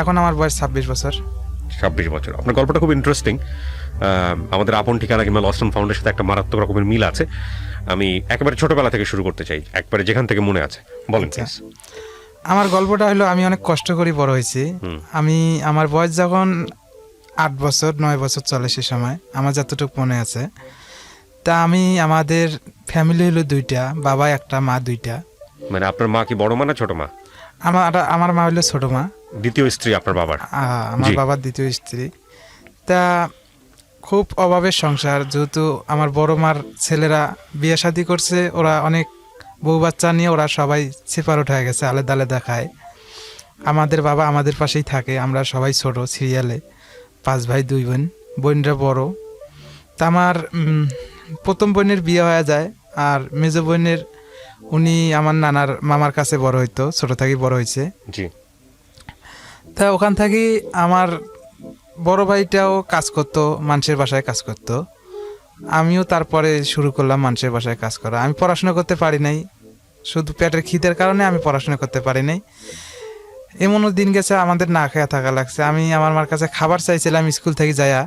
এখন আমার বয়স 26 বছর। 26 বছর। আপনার গল্পটা খুব ইন্টারেস্টিং। আমাদের আপন ঠিকানা কিংবা লস্ট অ্যান্ড ফাউন্ডের সাথে একটা মারাত্মক রকমের মিল আছে। আমি একেবারে ছোটবেলা থেকে শুরু করতে চাই, একবারে যেখান থেকে মনে আছে বলেন প্লিজ। আমার গল্পটা হলো আমি অনেক কষ্ট করে বড় হয়েছি। আমার বয়স যখন 8 বছর 9 বছর চলে সে সময় আমার যতটুকু মনে আছে। তা আমাদের ফ্যামিলি হলো 2টা, বাবা একটা মা 2টা। মানে আপনার মা কি বড় মা না ছোট মা? আমার মা হলো ছোট মা, দ্বিতীয় স্ত্রী আপনার বাবার? আমার বাবার দ্বিতীয় স্ত্রী। তা খুব অভাবের সংসার, যেহেতু আমার বড় মার ছেলেরা বিয়ে শাদী করছে, ওরা অনেক বউ বাচ্চা নিয়ে ওরা সবাই সেপারেট হয়ে গেছে, আলাদা আলাদা খায়। আমাদের বাবা আমাদের পাশেই থাকে, আমরা সবাই ছোট সিরিয়ালে 5 ভাই 2 বোন, বোনরা বড়। তা আমার প্রথম বোনের বিয়ে হয়ে যায়, আর মেজ বোনের উনি আমার নানার মামার কাছে বড় হইতো, ছোট থেকে বড় হয়েছে। জি। তা ওখান থেকে আমার বড় ভাইটাও কাজ করতো, মানুষের বাসায় কাজ করতো। আমিও তারপরে শুরু করলাম মানুষের বাসায় কাজ করা। আমি পড়াশোনা করতে পারি নাই, শুধু পেটের খিদের কারণে আমি পড়াশোনা করতে পারি নাই। এমনও দিন গেছে আমাদের না খেয়ে থাকা লাগছে। আমি আমার মার কাছে খাবার চাইছিলাম স্কুল থেকে যাইয়া,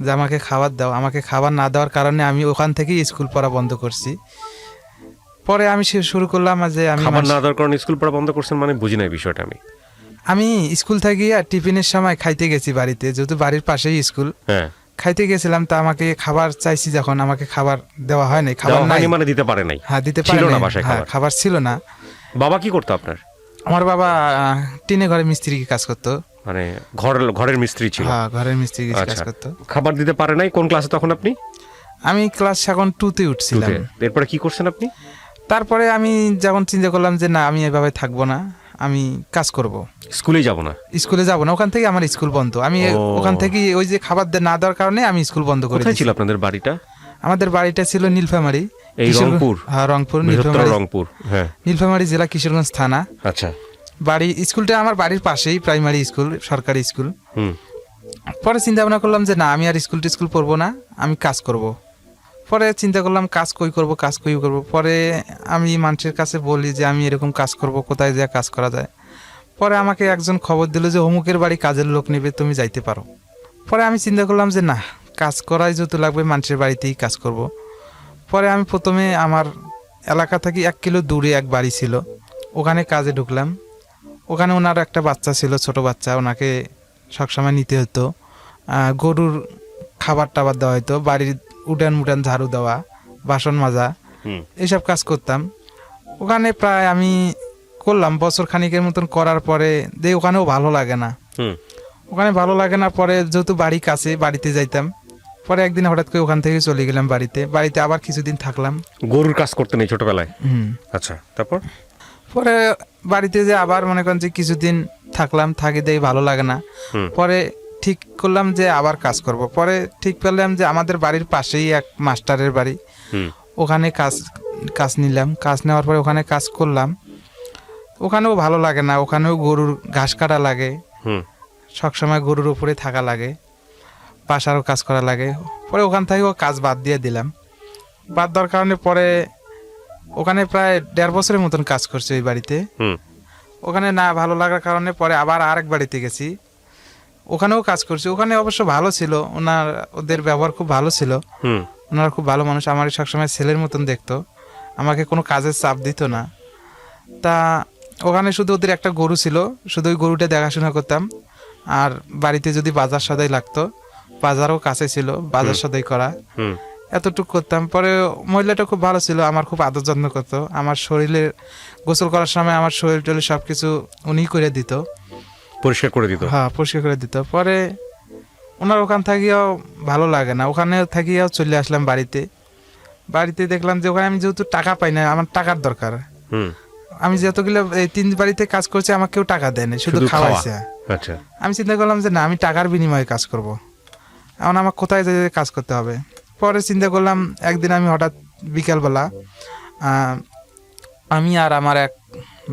যে আমাকে খাবার দাও। আমাকে খাবার না দেওয়ার কারণে আমি ওখান থেকেই স্কুল পড়া বন্ধ করছি। পরে আমি শুরু করলাম যে আমি খাবার না দেওয়ার কারণে স্কুল পড়া বন্ধ করছেন, মানে বুঝি নাই বিষয়টা। আমি স্কুল থেকে টিফিনের সময় খাইতে গেছি বাড়িতে, যেহেতু বাড়ির পাশেই স্কুল। হ্যাঁ, খাইতে গেছিলাম, তা আমাকে খাবার চাইছি, যখন আমাকে খাবার দেওয়া হয় নাই। খাবার নাই মানে দিতে পারে নাই? হ্যাঁ, দিতে পারে না, খাবার ছিল না। বাবা কি করতো আপনার? আমার বাবা টিনে ঘরে মিস্ত্রি কাজ করতো, মানে ঘরের মিস্ত্রি ছিল? হ্যাঁ, ঘরের মিস্ত্রি কাজ করতো। খাবার দিতে পারে নাই। কোন ক্লাসে তখন আপনি? আমি ক্লাস এখন 2তে উঠছিলাম। এরপরে কি করছেন আপনি? তারপরে আমি যখন চিন্তা করলাম যে না, আমি এভাবে থাকবো না, আমি কাজ করব। স্কুলে যাব না? স্কুলে যাব না, ওখান থেকে আমার স্কুল বন্ধ। আমি ওখান থেকে ওই যে খাবার না দেওয়ার কারণে আমি স্কুল বন্ধ করে দিয়েছি। কোথায় ছিল আপনাদের বাড়িটা? আমাদের বাড়িটা ছিল নীলফামারী। এই রংপুর? হ্যাঁ, রংপুর, রংপুর। হ্যাঁ, নীলফামারী জেলা, কিশোরগঞ্জ থানা। আচ্ছা। বাড়ি স্কুলটা আমার বাড়ির পাশেই, প্রাইমারি স্কুল, সরকারি স্কুল। পরে চিন্তা ভাবনা করলাম যে না, আমি আর স্কুল পড়বো না, আমি কাজ করব। পরে চিন্তা করলাম কাজ কই করব। পরে আমি মানুষের কাছে বলি যে আমি এরকম কাজ করব, কোথায় যা কাজ করা যায়। পরে আমাকে একজন খবর দিল যে অমুকের বাড়ি কাজের লোক নেবে, তুমি যাইতে পারো। পরে আমি চিন্তা করলাম যে না, কাজ করাই যত লাগবে মানুষের বাড়িতেই কাজ করব। পরে আমি প্রথমে আমার এলাকা থেকে 1 কিলো দূরে এক বাড়ি ছিল, ওখানে কাজে ঢুকলাম। ওখানে ওনার একটা বাচ্চা ছিল, ছোট বাচ্চা, ওনাকে সবসময় নিতে হতো। গরুর খাবার টাবার দেওয়া হতো, বাড়ির উঠান ঝাড়ু দেওয়া, বাসন মাজা, এইসব কাজ করতাম। ওখানে প্রায় আমি করলাম বছর খানিকের মতন। করার পরে ওখানেও ভালো লাগে না। পরে যেহেতু বাড়ি কাছে, বাড়িতে যাইতাম। পরে একদিন হঠাৎ করে ওখান থেকে চলে গেলাম বাড়িতে আবার কিছুদিন থাকলাম। গরুর কাজ করতে নেই ছোটবেলায়? আচ্ছা, তারপর? পরে বাড়িতে যে আবার মনে করেন যে কিছুদিন থাকলাম, ভালো লাগে না। পরে ঠিক করলাম যে আবার কাজ করব। পরে ঠিক করলাম যে আমাদের বাড়ির পাশেই এক মাস্টারের বাড়ি, ওখানে কাজ নিলাম। কাজ নেওয়ার পরে ওখানে কাজ করলাম। ওখানেও ভালো লাগে না, ওখানেও গরুর ঘাস কাটা লাগে, সবসময় গরুর উপরে থাকা লাগে, বাসারও কাজ করা লাগে। পরে ওখান থেকেও কাজ বাদ দিয়ে দিলাম। বাদ দেওয়ার কারণে পরে ওখানে প্রায় 1.5 বছরের মতন কাজ করছি ওই বাড়িতে। ওখানে না ভালো লাগার কারণে পরে আবার আরেক বাড়িতে গেছি, ওখানেও কাজ করছি। ওখানে অবশ্য ভালো ছিল, ওদের ব্যবহার খুব ভালো ছিল। ওনারা খুব ভালো মানুষ, আমার সবসময় ছেলের মতন দেখতো, আমাকে কোনো কাজের চাপ দিত না। তা ওখানে শুধু ওদের একটা গরু ছিল, শুধু ওই গরুটা দেখাশোনা করতাম। আর বাড়িতে যদি বাজার সদাই লাগতো, বাজারও কাছে ছিল, বাজার সদাই করা, এতটুকু করতাম। পরে মহিলাটা খুব ভালো ছিল, আমার খুব আদর যত্ন করতো। আমার শরীরে গোসল করার সময় আমার শরীর টরীর সব কিছু উনি করে দিত, পরিষ্কার করে দিত। হ্যাঁ, পরিষ্কার করে দিত। পরে ওনার ওখান থাকিও ভালো লাগে না, ওখানে থাকিও চলে আসলাম বাড়িতে দেখলাম যে ওখানে আমি যেহেতু টাকা পাই না, আমার টাকার দরকার। আমি যতগুলো এই 3 বাড়িতে কাজ করছি, আমাকে কেউ টাকা দেয় না, শুধু খাওয়াইছে। আচ্ছা, আমি চিন্তা করলাম যে না, আমি টাকার বিনিময়ে কাজ করব, এখন আমার কোথায় যেয়ে কাজ করতে হবে। পরে চিন্তা করলাম, একদিন আমি হঠাৎ বিকালবেলা, আমি আর আমার এক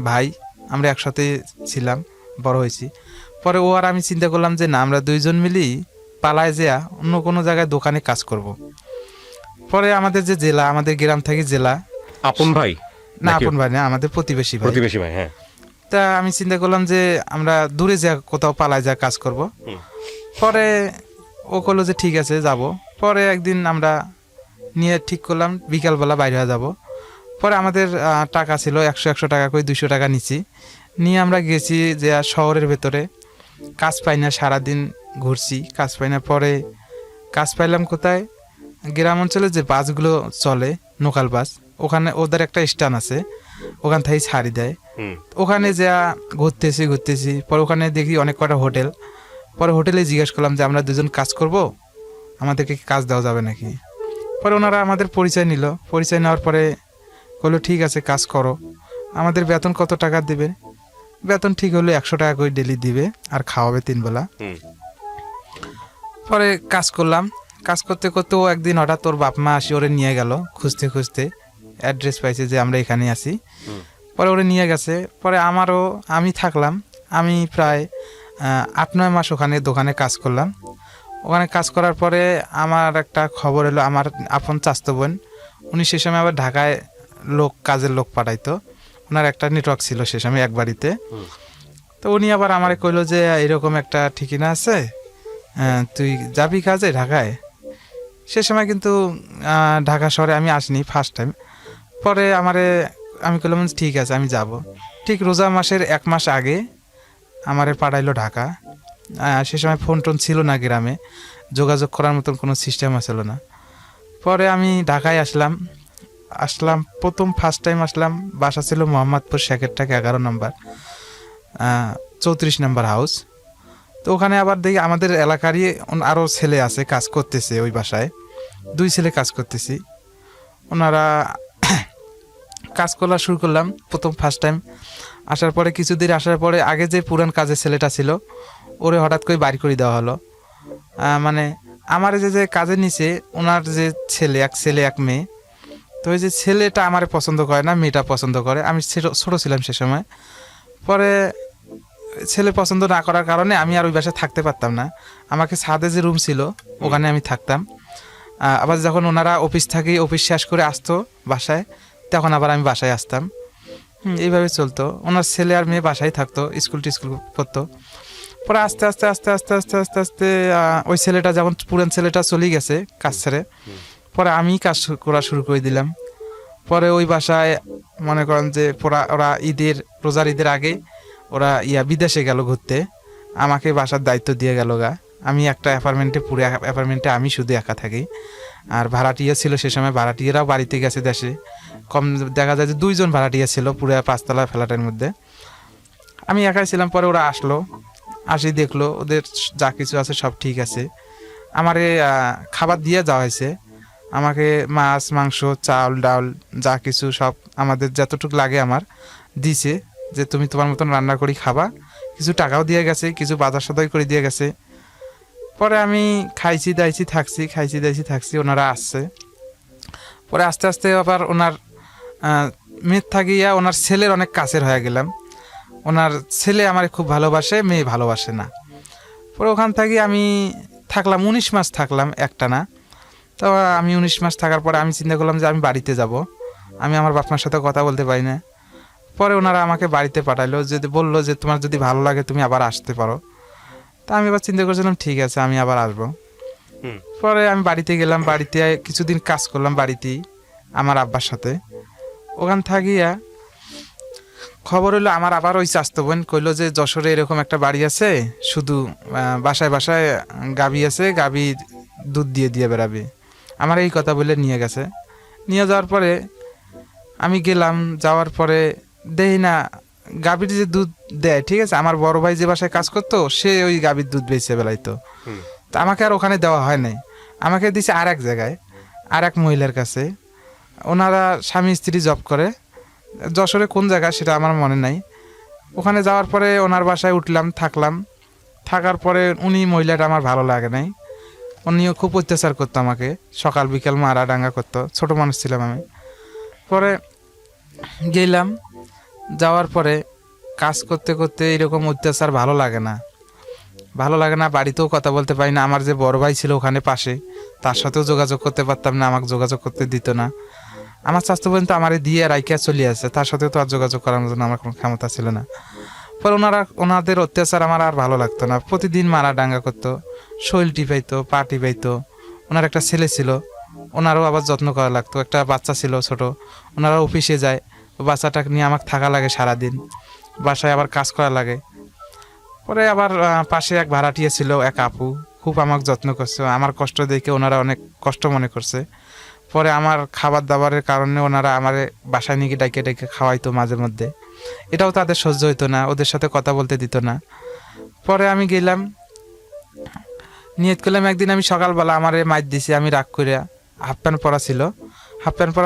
ভাই, আমরা একসাথে ছিলাম, বড় হয়েছি। পরে ও আর আমি চিন্তা করলাম যে না, আমরা 2 জন মিলেই পালায় যেয়া অন্য কোনো জায়গায় দোকানে কাজ করব। পরে আমাদের যে জেলা, আমাদের গ্রাম থেকে জেলা। আপন ভাই? না, আপন ভাই না, আমাদের প্রতিবেশী ভাই। হ্যাঁ। তা আমি চিন্তা করলাম যে আমরা দূরে যা কোথাও পালায় যা কাজ করব। পরে ও করলো যে ঠিক আছে যাব। পরে একদিন আমরা নিয়ে ঠিক করলাম বিকালবেলা বাইরে হয়ে যাব। পরে আমাদের টাকা ছিল 100 টাকা করে 200 টাকা নিচ্ছি, নিয়ে আমরা গেছি যে শহরের ভেতরে। কাজ পাই না, সারাদিন ঘুরছি, কাজ পাই না। পরে কাজ পাইলাম কোথায়, গ্রাম অঞ্চলে যে বাসগুলো চলে লোকাল বাস, ওখানে ওদের একটা স্ট্যান্ড আছে, ওখান থেকেই ছাড়ি দেয়। ওখানে যা ঘুরতেছি, পরে ওখানে দেখি অনেক কটা হোটেল। পরে হোটেলে জিজ্ঞেস করলাম যে আমরা দুজন কাজ করব, আমাদেরকে কি কাজ দেওয়া যাবে নাকি। পরে ওনারা আমাদের পরিচয় নিল, পরিচয় নেওয়ার পরে বললো ঠিক আছে কাজ করো। আমাদের বেতন কত টাকা দেবে, বেতন ঠিক হলো 100 টাকা করে ডেলি দিবে আর খাওয়াবে 3 বেলা। পরে কাজ করলাম, কাজ করতে করতে ও একদিন হঠাৎ তোর বাপ মা আসি ওরে নিয়ে গেল, খুঁজতে খুঁজতে অ্যাড্রেস পাইছে যে আমরা এখানে আছি। পরে ওরে নিয়ে গেছে। পরে আমি থাকলাম, আমি প্রায় 8-9 মাস ওখানে দোকানে কাজ করলাম। ওখানে কাজ করার পরে আমার একটা খবর এলো, আমার আপন চাচতো বোন, উনি সে সময় আবার ঢাকায় কাজের লোক পাঠাইতো, ওনার একটা নেটওয়ার্ক ছিল সে সময় এক বাড়িতে। তো উনি আবার আমারে কইলো যে এরকম একটা ঠিকানা আছে, তুই যাবি কাজে ঢাকায়। সে সময় কিন্তু ঢাকা শহরে আমি আসিনি, ফার্স্ট টাইম। পরে আমি কইলাম ঠিক আছে আমি যাব। ঠিক রোজা মাসের 1 মাস আগে আমারে পাঠাইলো ঢাকা। সে সময় ফোন টোন ছিল না, গ্রামে যোগাযোগ করার মতন কোনো সিস্টেম ছিল না। পরে আমি ঢাকায় আসলাম প্রথম ফার্স্ট টাইম আসলাম। বাসা ছিল মোহাম্মদপুর সেকেরটাকে 11 নম্বর 34 নম্বর হাউস। তো ওখানে আবার দেখি আমাদের এলাকারই আরও ছেলে আছে কাজ করতেছে ওই বাসায়, 2 ছেলে কাজ করতেছি। ওনারা কাজ করা শুরু করলাম প্রথম ফার্স্ট টাইম আসার পরে। কিছুদিন আসার পরে আগে যে পুরান কাজের ছেলেটা ছিল ওরে হঠাৎ করে বাড়ি করে দেওয়া হলো। মানে আমার যে কাজে নিচে ওনার যে এক ছেলে এক মেয়ে, তো ওই যে ছেলেটা আমারে পছন্দ করে না, মেয়েটা পছন্দ করে। আমি ছোট ছিলাম সে সময়। পরে ছেলে পছন্দ না করার কারণে আমি আর ওই বাসায় থাকতে পারতাম না। আমাকে ছাদে যে রুম ছিল ওখানে আমি থাকতাম। আবার যখন ওনারা অফিস শেষ করে আসতো বাসায়, তখন আবার আমি বাসায় আসতাম। এইভাবে চলতো। ওনার ছেলে আর মেয়ে বাসায় থাকতো, স্কুল পড়তো। পরে আস্তে আস্তে ওই ছেলেটা যেমন পুরান ছেলেটা চলে গেছে কাজ ছেড়ে, পরে আমি কাজ করা শুরু করে দিলাম। পরে ওই বাসায় মনে করেন যে ওরা রোজার ঈদের আগে ওরা বিদেশে গেল ঘুরতে, আমাকে বাসার দায়িত্ব দিয়ে গেল গা। আমি একটা অ্যাপার্টমেন্টে আমি শুধু একা থাকি। আর ভাড়াটিয়া ছিল সে সময়, ভাড়াটিয়ারাও বাড়িতে গেছে দেশে। কম দেখা যায় যে 2 জন ভাড়াটিয়া ছিল পুরো 5 তলা ফ্ল্যাটের মধ্যে, আমি একাই ছিলাম। পরে ওরা আসি দেখলো ওদের যা কিছু আছে সব ঠিক আছে। আমারে খাবার দিয়ে যাওয়া হয়েছে, আমাকে মাছ মাংস চাল ডাল যা কিছু সব আমাদের যতটুকু লাগে আমার দিছে, যে তুমি তোমার মতন রান্না করি খাবা। কিছু টাকাও দিয়ে গেছে, কিছু বাজার সদাই করে দিয়ে গেছে। পরে আমি খাইছি দাইছি থাকছি, ওনারা আসছে। পরে আস্তে আস্তে আবার ওনার মেয়ের থাকিয়া ওনার ছেলের অনেক কাছের হয়ে গেলাম। ওনার ছেলে আমার খুব ভালোবাসে, মেয়ে ভালোবাসে না। পরে ওখান থেকে আমি থাকলাম 19 মাস থাকলাম একটানা। তো আমি 19 মাস থাকার পরে আমি চিন্তা করলাম যে আমি বাড়িতে যাব, আমি আমার বাপ মার সাথে কথা বলতে পারি না। পরে ওনারা আমাকে বাড়িতে পাঠাইলো, বললো যে তোমার যদি ভালো লাগে তুমি আবার আসতে পারো। তা আমি আবার চিন্তা করছিলাম ঠিক আছে আমি আবার আসবো। পরে আমি বাড়িতে গেলাম, বাড়িতে কিছুদিন কাজ করলাম বাড়িতেই আমার আব্বার সাথে। ওখান থাকিয়া খবর হলো আমার আবার ওই চাস্তো বোন কইলো যে যশোরে এরকম একটা বাড়ি আছে, শুধু বাসায় গাভী আছে, গাভী দুধ দিয়ে বেড়াবে। আমার এই কথা বলে নিয়ে গেছে। নিয়ে যাওয়ার পরে আমি গেলাম, যাওয়ার পরে দেখি না গাভীর যে দুধ দেয়, ঠিক আছে, আমার বড় ভাই যে বাসায় কাজ করতো সে ওই গাভীর দুধ বেঁচে বেলাইতো। তা আমাকে আর ওখানে দেওয়া হয় নাই, আমাকে দিছে আর এক জায়গায়, আর এক মহিলার কাছে। ওনারা স্বামী স্ত্রী জব করে, যশোরে কোন জায়গা সেটা আমার মনে নাই। ওখানে যাওয়ার পরে ওনার বাসায় উঠলাম, থাকার পরে উনি মহিলাটা আমার ভালো লাগে নাই। উনিও খুব অত্যাচার করতো আমাকে, সকাল বিকাল মারা ডাঙ্গা করতো, ছোট মানুষ ছিলাম আমি। পরে গেলাম, যাওয়ার পরে কাজ করতে করতে এরকম অত্যাচার ভালো লাগে না, বাড়িতেও কথা বলতে পারি না। আমার যে বড় ভাই ছিল ওখানে পাশে, তার সাথেও যোগাযোগ করতে পারতাম না, আমাকে যোগাযোগ করতে দিত না। আমার স্বাস্থ্য পর্যন্ত আমারে দিয়ে রাইকা চলে আসে, তার সাথে তো আর যোগাযোগ করার জন্য আমার কোনো ক্ষমতা ছিল না। পরে ওনাদের অত্যাচার আমার আর ভালো লাগতো না, প্রতিদিন মারা ডাঙ্গা করতো, শৈল টিপাইতো, পা টিপাইতো। ওনার একটা ছেলে ছিল, ওনারও আবার যত্ন করা লাগতো, একটা বাচ্চা ছিল ছোট, ওনারা অফিসে যায়, বাচ্চাটাকে নিয়ে আমাকে থাকা লাগে সারাদিন, বাসায় আবার কাজ করা লাগে। পরে আবার পাশে এক ভাড়াটিয়া ছিল, এক আপু, খুব আমাকে যত্ন করছে, আমার কষ্ট দেখে ওনারা অনেক কষ্ট মনে করছে। পরে আমার খাবার দাবারের কারণে ওনারা আমার বাসায় নিয়ে ডাইকে ডাইকে খাওয়াইতো মাঝে মধ্যে, এটাও তাদের সহ্য হইতো না, ওদের সাথে কথা বলতে দিত না। পরে আমি গেলাম, নিয়ত করলাম একদিন আমি সকালবেলা আমারে মাইর দিছি, আমি রাগ করে হাফ প্যান্ট পরা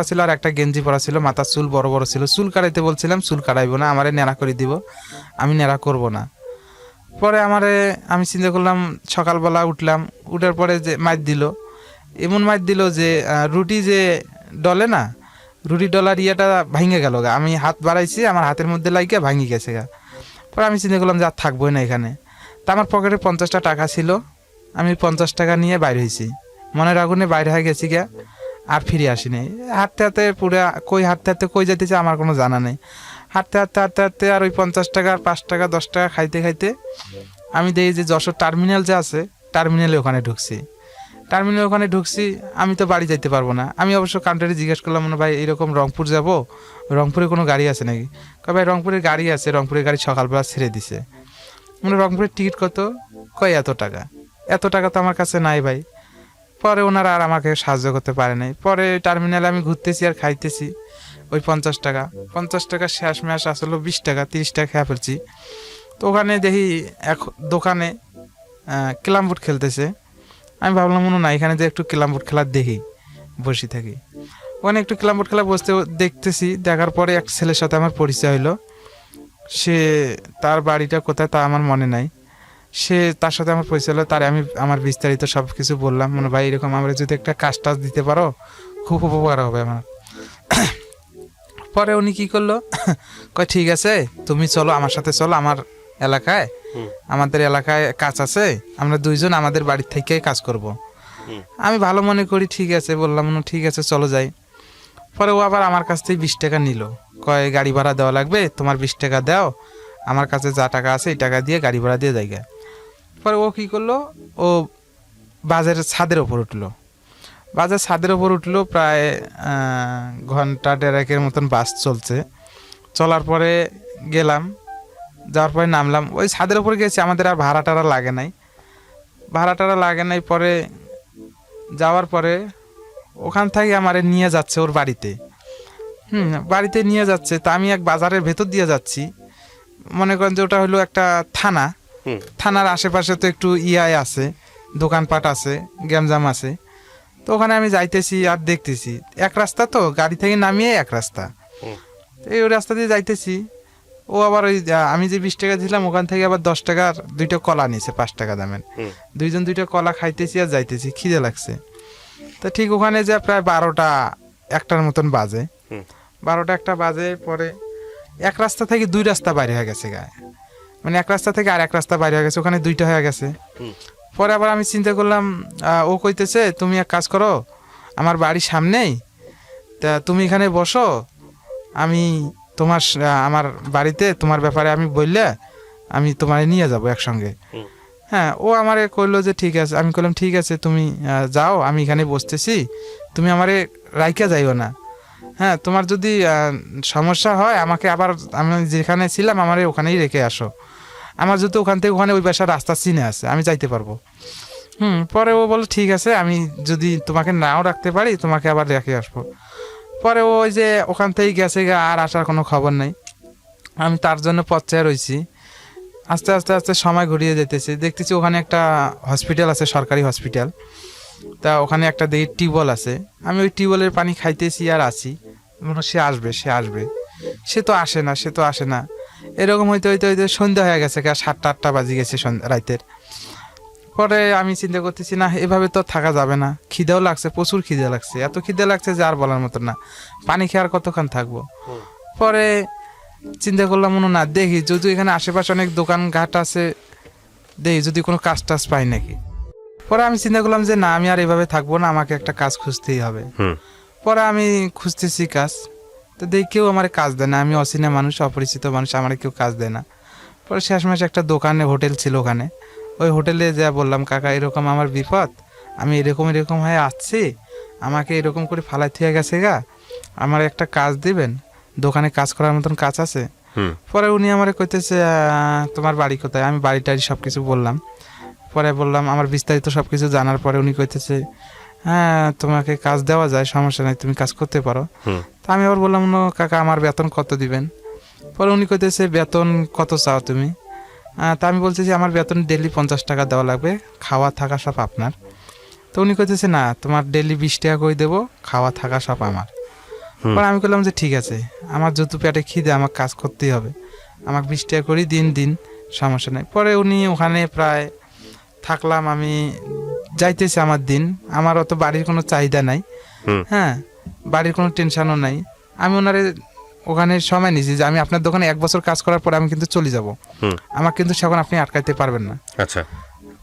ছিল, আর একটা গেঞ্জি পরা ছিল, মাথার চুল বড় বড় ছিল, চুল কাটাইতে বলছিলাম, চুল কাটাইবো না, আমারে নেড়া করে দিব, আমি নেড়া করব না। পরে আমি চিন্তা করলাম, সকালবেলা উঠলাম, উঠার পরে যে মাইর দিল, এমন মাইর দিল যে রুটি যে ডলে না, রুটি ডলার ইয়েটা ভাঙে গেল গা, আমি হাত বাড়াইছি, আমার হাতের মধ্যে লাগিয়ে ভাঙি গেছে গা। পরে আমি চিন্তা করলাম যে আর থাকবোই না এখানে। তা আমার পকেটে 50টা টাকা ছিল, আমি 50 টাকা নিয়ে বাইর হয়েছি, মনের আগুনে বাইরে হয়ে গেছি গা, আর ফিরে আসিনি। হাঁটতে হাঁটতে পুরা হাঁটতে হাঁটতে কই যেতেছে আমার কোনো জানা নেই। হাঁটতে আর ওই 50 টাকা, 5 টাকা, 10 টাকা খাইতে খাইতে আমি দেখি যে যশোর টার্মিনাল যে আছে, টার্মিনালে ওখানে ঢুকছি। আমি তো বাড়ি যাইতে পারবো না। আমি অবশ্য কাউন্টারে জিজ্ঞেস করলাম, ভাই এরকম রংপুর যাব, রংপুরে কোনো গাড়ি আছে নাকি? ভাই রংপুরের গাড়ি আছে, রংপুরের গাড়ি সকালবেলা ছেড়ে দিছে। রংপুরের টিকিট কত? কয় এত টাকা তো আমার কাছে নাই ভাই। পরে ওনারা আর আমাকে সাহায্য করতে পারে নাই। পরে টার্মিনালে আমি ঘুরতেছি আর খাইতেছি, ওই 50 টাকা শেষ ম্যাশ আসলো 20 টাকা, 30 টাকা খেয়ে ফেলছি। তো ওখানে দেখি এক দোকানে ক্যারাম বোর্ড খেলতেছে। আমি ভাবলাম না, এখানে যে একটু ক্যারাম বোর্ড খেলা দেখি, বসে থাকি। ওখানে একটু ক্যারাম বোর্ড খেলা দেখতেছি। দেখার পরে এক ছেলের সাথে আমার পরিচয় হলো। সে, তার বাড়িটা কোথায় তা আমার মনে নাই, তার সাথে আমার পরিচয় হলো। তার আমি আমার বিস্তারিত সব কিছু বললাম, ভাই এরকম আমরা যদি একটা কাজ দিতে পারো খুব উপকার হবে আমার। পরে উনি কি করলো, কয় ঠিক আছে তুমি চলো আমার সাথে, চলো আমার এলাকায়, আমাদের এলাকায় কাজ আছে, আমরা দুইজন আমাদের বাড়ির থেকে কাজ করব। আমি ভালো মনে করি, ঠিক আছে বললাম, ঠিক আছে চলো যাই। পরে ও আবার আমার কাছ থেকে 20 টাকা নিল, কয় গাড়ি ভাড়া দেওয়া লাগবে, তোমার 20 টাকা দাও, আমার কাছে যা টাকা আছে এই টাকা দিয়ে গাড়ি ভাড়া দিয়ে যাই। পরে ও কি করলো, ও বাজারের ছাদের ওপর উঠলো, প্রায় ঘন্টা 1.5 মতন বাস চলছে। চলার পরে গেলাম, যাওয়ার পরে নামলাম, ওই ছাদের ওপরে গেছি, আমাদের আর ভাড়া টাড়া লাগে নাই। পরে যাওয়ার পরে ওখান থেকে আমারে নিয়ে যাচ্ছে ওর বাড়িতে, বাড়িতে নিয়ে যাচ্ছে। তা আমি এক বাজারের ভেতর দিয়ে যাচ্ছি, মনে করেন যে ওটা হলো একটা থানার আশেপাশে তো একটু আছে, দোকানপাট আছে, গ্যামজাম আছে। তো ওখানে আমি যাইতেছি আর দেখতেছি, এক রাস্তা তো, গাড়ি থেকে নামিয়ে এক রাস্তা, এই ওই রাস্তা দিয়ে যাইতেছি। ও আবার ওই আমি যে 20 টাকা দিলাম ওখান থেকে আবার 10 টাকার 2টা কলা নিয়েছে, 5 টাকা দামের। দুইজন 2টা কলা খাইতেছি আর যাইতেছি, খিদে লাগছে। তো ঠিক ওখানে যে প্রায় 12টা 1টার মতন বাজে, 12টা 1টা বাজে। পরে এক রাস্তা থেকে 2 রাস্তা বাইরে হয়ে গেছে গায়ে, মানে এক রাস্তা থেকে আর এক রাস্তা বাইরে হয়ে গেছে, ওখানে 2টা হয়ে গেছে। পরে আবার আমি চিন্তা করলাম, ও কইতেছে তুমি এক কাজ করো, আমার বাড়ির সামনেই, তা তুমি এখানে বসো, আমি আমার বাড়িতে তোমার ব্যাপারে আমি বললে আমি তোমারে নিয়ে যাব একসঙ্গে। হ্যাঁ, ও আমারে কইলো যে ঠিক আছে। আমি কইলাম ঠিক আছে তুমি যাও, আমি এখানে বসতেছি, তুমি আমারে রাইকা যাইও না। হ্যাঁ, তোমার যদি সমস্যা হয় আমাকে আবার, আমি যেখানে ছিলাম আমারে ওখানেই রেখে আসো, আমার যদি ওখান থেকে ওখানে ওই বাসার রাস্তা চিনে আছে, আমি যাইতে পারবো। পরে ও বললো ঠিক আছে, আমি যদি তোমাকে নাও রাখতে পারি তোমাকে আবার রেখে আসবো। পরে ও ওই যে ওখান থেকে গেছে, আর আসার কোনো খবর নেই। আমি তার জন্য পথচায় রয়েছি। আস্তে আস্তে সময় ঘুরিয়ে যেতেছে, দেখতেছি ওখানে একটা হসপিটাল আছে, সরকারি হসপিটাল। তা ওখানে একটা দেখি টিউবওয়েল আছে, আমি ওই টিউবওয়েলের পানি খাইতেছি আর আছি, সে আসবে, সে তো আসে না। এরকম হইতে সন্ধ্যা হয়ে গেছে, 7টা 8টা বাজে গেছে রাতের। পরে আমি চিন্তা করতেছি, না এভাবে তো থাকা যাবে না, খিদেও লাগছে, প্রচুর খিদে লাগছে, এত খিদে লাগছে যে আর বলার মতো না, পানি খেয়ে আর কতক্ষণ থাকবো। পরে চিন্তা করলাম, না দেখি যদি এখানে আশেপাশে অনেক দোকান ঘাট আছে, দেখি যদি কোনো কাজ টাজ পাই নাকি। পরে আমি চিন্তা করলাম যে না, আমি আর এভাবে থাকবো না, আমাকে একটা কাজ খুঁজতেই হবে। পরে আমি খুঁজতেছি কাজ, তো দেখি কেউ আমার কাজ দেয় না, আমি অচেনা মানুষ, অপরিচিত মানুষ, আমার কেউ কাজ দেয় না। পরে শেষমেশ একটা দোকানে হোটেল ছিল, ওখানে ওই হোটেলে যা বললাম, কাকা এরকম আমার বিপদ, আমি এরকম এরকম হয়ে আসছি, আমাকে এরকম করে ফালাই থিয়ে গেছে গা, আমার একটা কাজ দিবেন, দোকানে কাজ করার মতন কাজ আছে। হুম পরে উনি আমার কইতেছে তোমার বাড়ি কোথায়, আমি বাড়ি টাড়ি সব কিছু বললাম। পরে বললাম আমার বিস্তারিত সব কিছু জানার পরে উনি কইতেছে হ্যাঁ তোমাকে কাজ দেওয়া যায়, সমস্যা নাই, তুমি কাজ করতে পারো। হুম তা আমি আবার বললাম না কাকা আমার বেতন কত দিবেন। পরে উনি কইতেছে বেতন কত চাও তুমি। তা আমি বলতেছি আমার বেতন ডেলি 50 টাকা দেওয়া লাগবে, খাওয়া থাকা সব আপনার। তো উনি কইতেছে না তোমার ডেলি 20 টাকা করে দেবো, খাওয়া থাকা সব আমার। হুম। পরে আমি বললাম যে ঠিক আছে, আমার যেহেতু পেটে খিদে, আমার কাজ করতেই হবে, আমাকে 20 টাকা করেই দিন দিন, সমস্যা নেই। পরে উনি ওখানে প্রায় থাকলাম, আমি যাইতেছি আমার দিন, আমার অত বাড়ির কোনো চাহিদা নাই, হুম হ্যাঁ বাড়ির কোনো টেনশনও নাই। আমি ওনারে ওখানে সময় নিয়েছি যে আমি আপনার দোকানে 1 বছর কাজ করার পরে আমি কিন্তু চলে যাব, হুম। আমার কিন্তু সেখন আপনি আটকাইতে পারবেন না। আচ্ছা।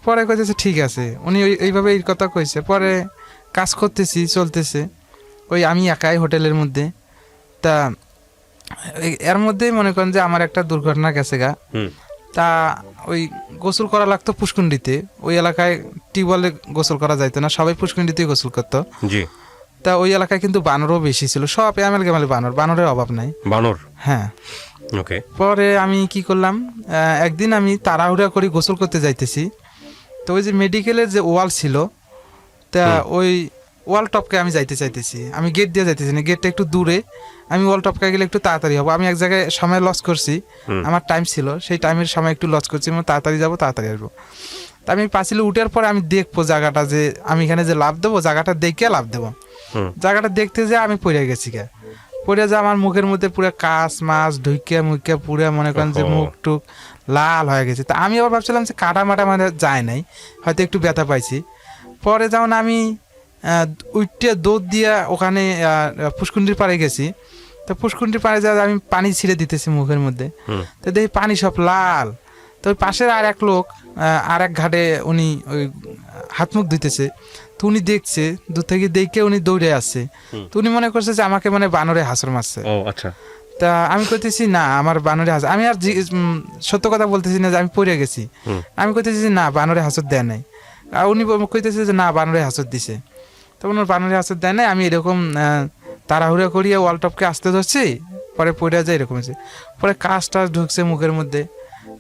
পরে কইতেছে ঠিক আছে, উনি এইভাবে এই কথা কইছে। পরে কাজ করতেছি, চলতেছে, ওই আমি একাই হোটেলের মধ্যে। তা এর মধ্যেই মনে করেন যে আমার একটা দুর্ঘটনা গেছে গা। হুম তা ওই গোসল করা লাগতো পুষ্কুণ্ডিতে, ওই এলাকায় টিউবওয়েলে গোসল করা যাইতো না, সবাই পুষ্কুণ্ডিতেই গোসল করতো। জি। তা ওই এলাকায় কিন্তু বানরও বেশি ছিল, সব এমেল গেমেল বানর, বানরের অভাব নাই। বানর। হ্যাঁ। ওকে। পরে আমি কি করলাম, একদিন আমি তাড়াহুড়া করে গোসল করতে যাইতেছি, তো ওই যে মেডিকেলের যে ওয়াল ছিল, তা ওই ওয়াল টপকে আমি যাইতে চাইতেছি, আমি গেট দিয়ে যাইতেছি না, গেটটা একটু দূরে, আমি ওয়াল টপকে গেলে একটু তাড়াতাড়ি হবো। আমি এক জায়গায় সময় লস করছি, আমার টাইম ছিল, সেই টাইমের সময় একটু লস করছি, আমি তাড়াতাড়ি যাবো, তাড়াতাড়ি আসবো। তা আমি পাঁচিলে উঠার পরে আমি দেখবো জায়গাটা, যে আমি এখানে যে লাভ দেবো, জায়গাটা দেখে লাভ দেবো। জায়গাটা দেখতে যে আমি পড়ে গেছি গা, পড়ে যা আমার মুখের মধ্যে পুরো কাঁচ মাছ ঢুকিয়া মুখিয়া পুরো মনে করেন যে মুখ টুক লাল হয়ে গেছে। তা আমি আবার ভাবছিলাম যে কাটা মাটা মানে যায় নাই, হয়তো একটু ব্যথা পাইছি। পরে যেমন আমি উইটে দৌড় দিয়া ওখানে পুষ্কুণ্ডির পাড়ে গেছি, তো পুষ্কুণ্ডির পাড়ে যা আমি পানি ছিঁড়ে দিতেছি মুখের মধ্যে, তো দেখি পানি সব লাল। তো ওই পাশের আর এক লোক আর এক ঘাটে উনি ওই হাত মুখ ধুইতেছে, তো উনি দেখছে দূর থেকে, দেখে উনি দৌড়ে আসছে। তো উনি মনে করছে যে আমাকে মানে বানরে হাসর মারছে। ও আচ্ছা। তা আমি কইতেছি না আমার বানরে হাসর, আমি আর সত্য কথা বলতেছি না যে আমি পড়ে গেছি, আমি কইতেছি যে না বানরে হাসর দেয় নাই। আর উনি কইতেছে যে না বানরে হাসর দিছে, তো ওনার বানরে হাসর দেয় নাই। আমি এরকম তাড়াহুড়া করিয়ে ওয়াল টপকে আসতে ধরছি, পরে পড়ে যায় এরকম হয়েছে। পরে কাজ টাজ ঢুকছে মুখের মধ্যে।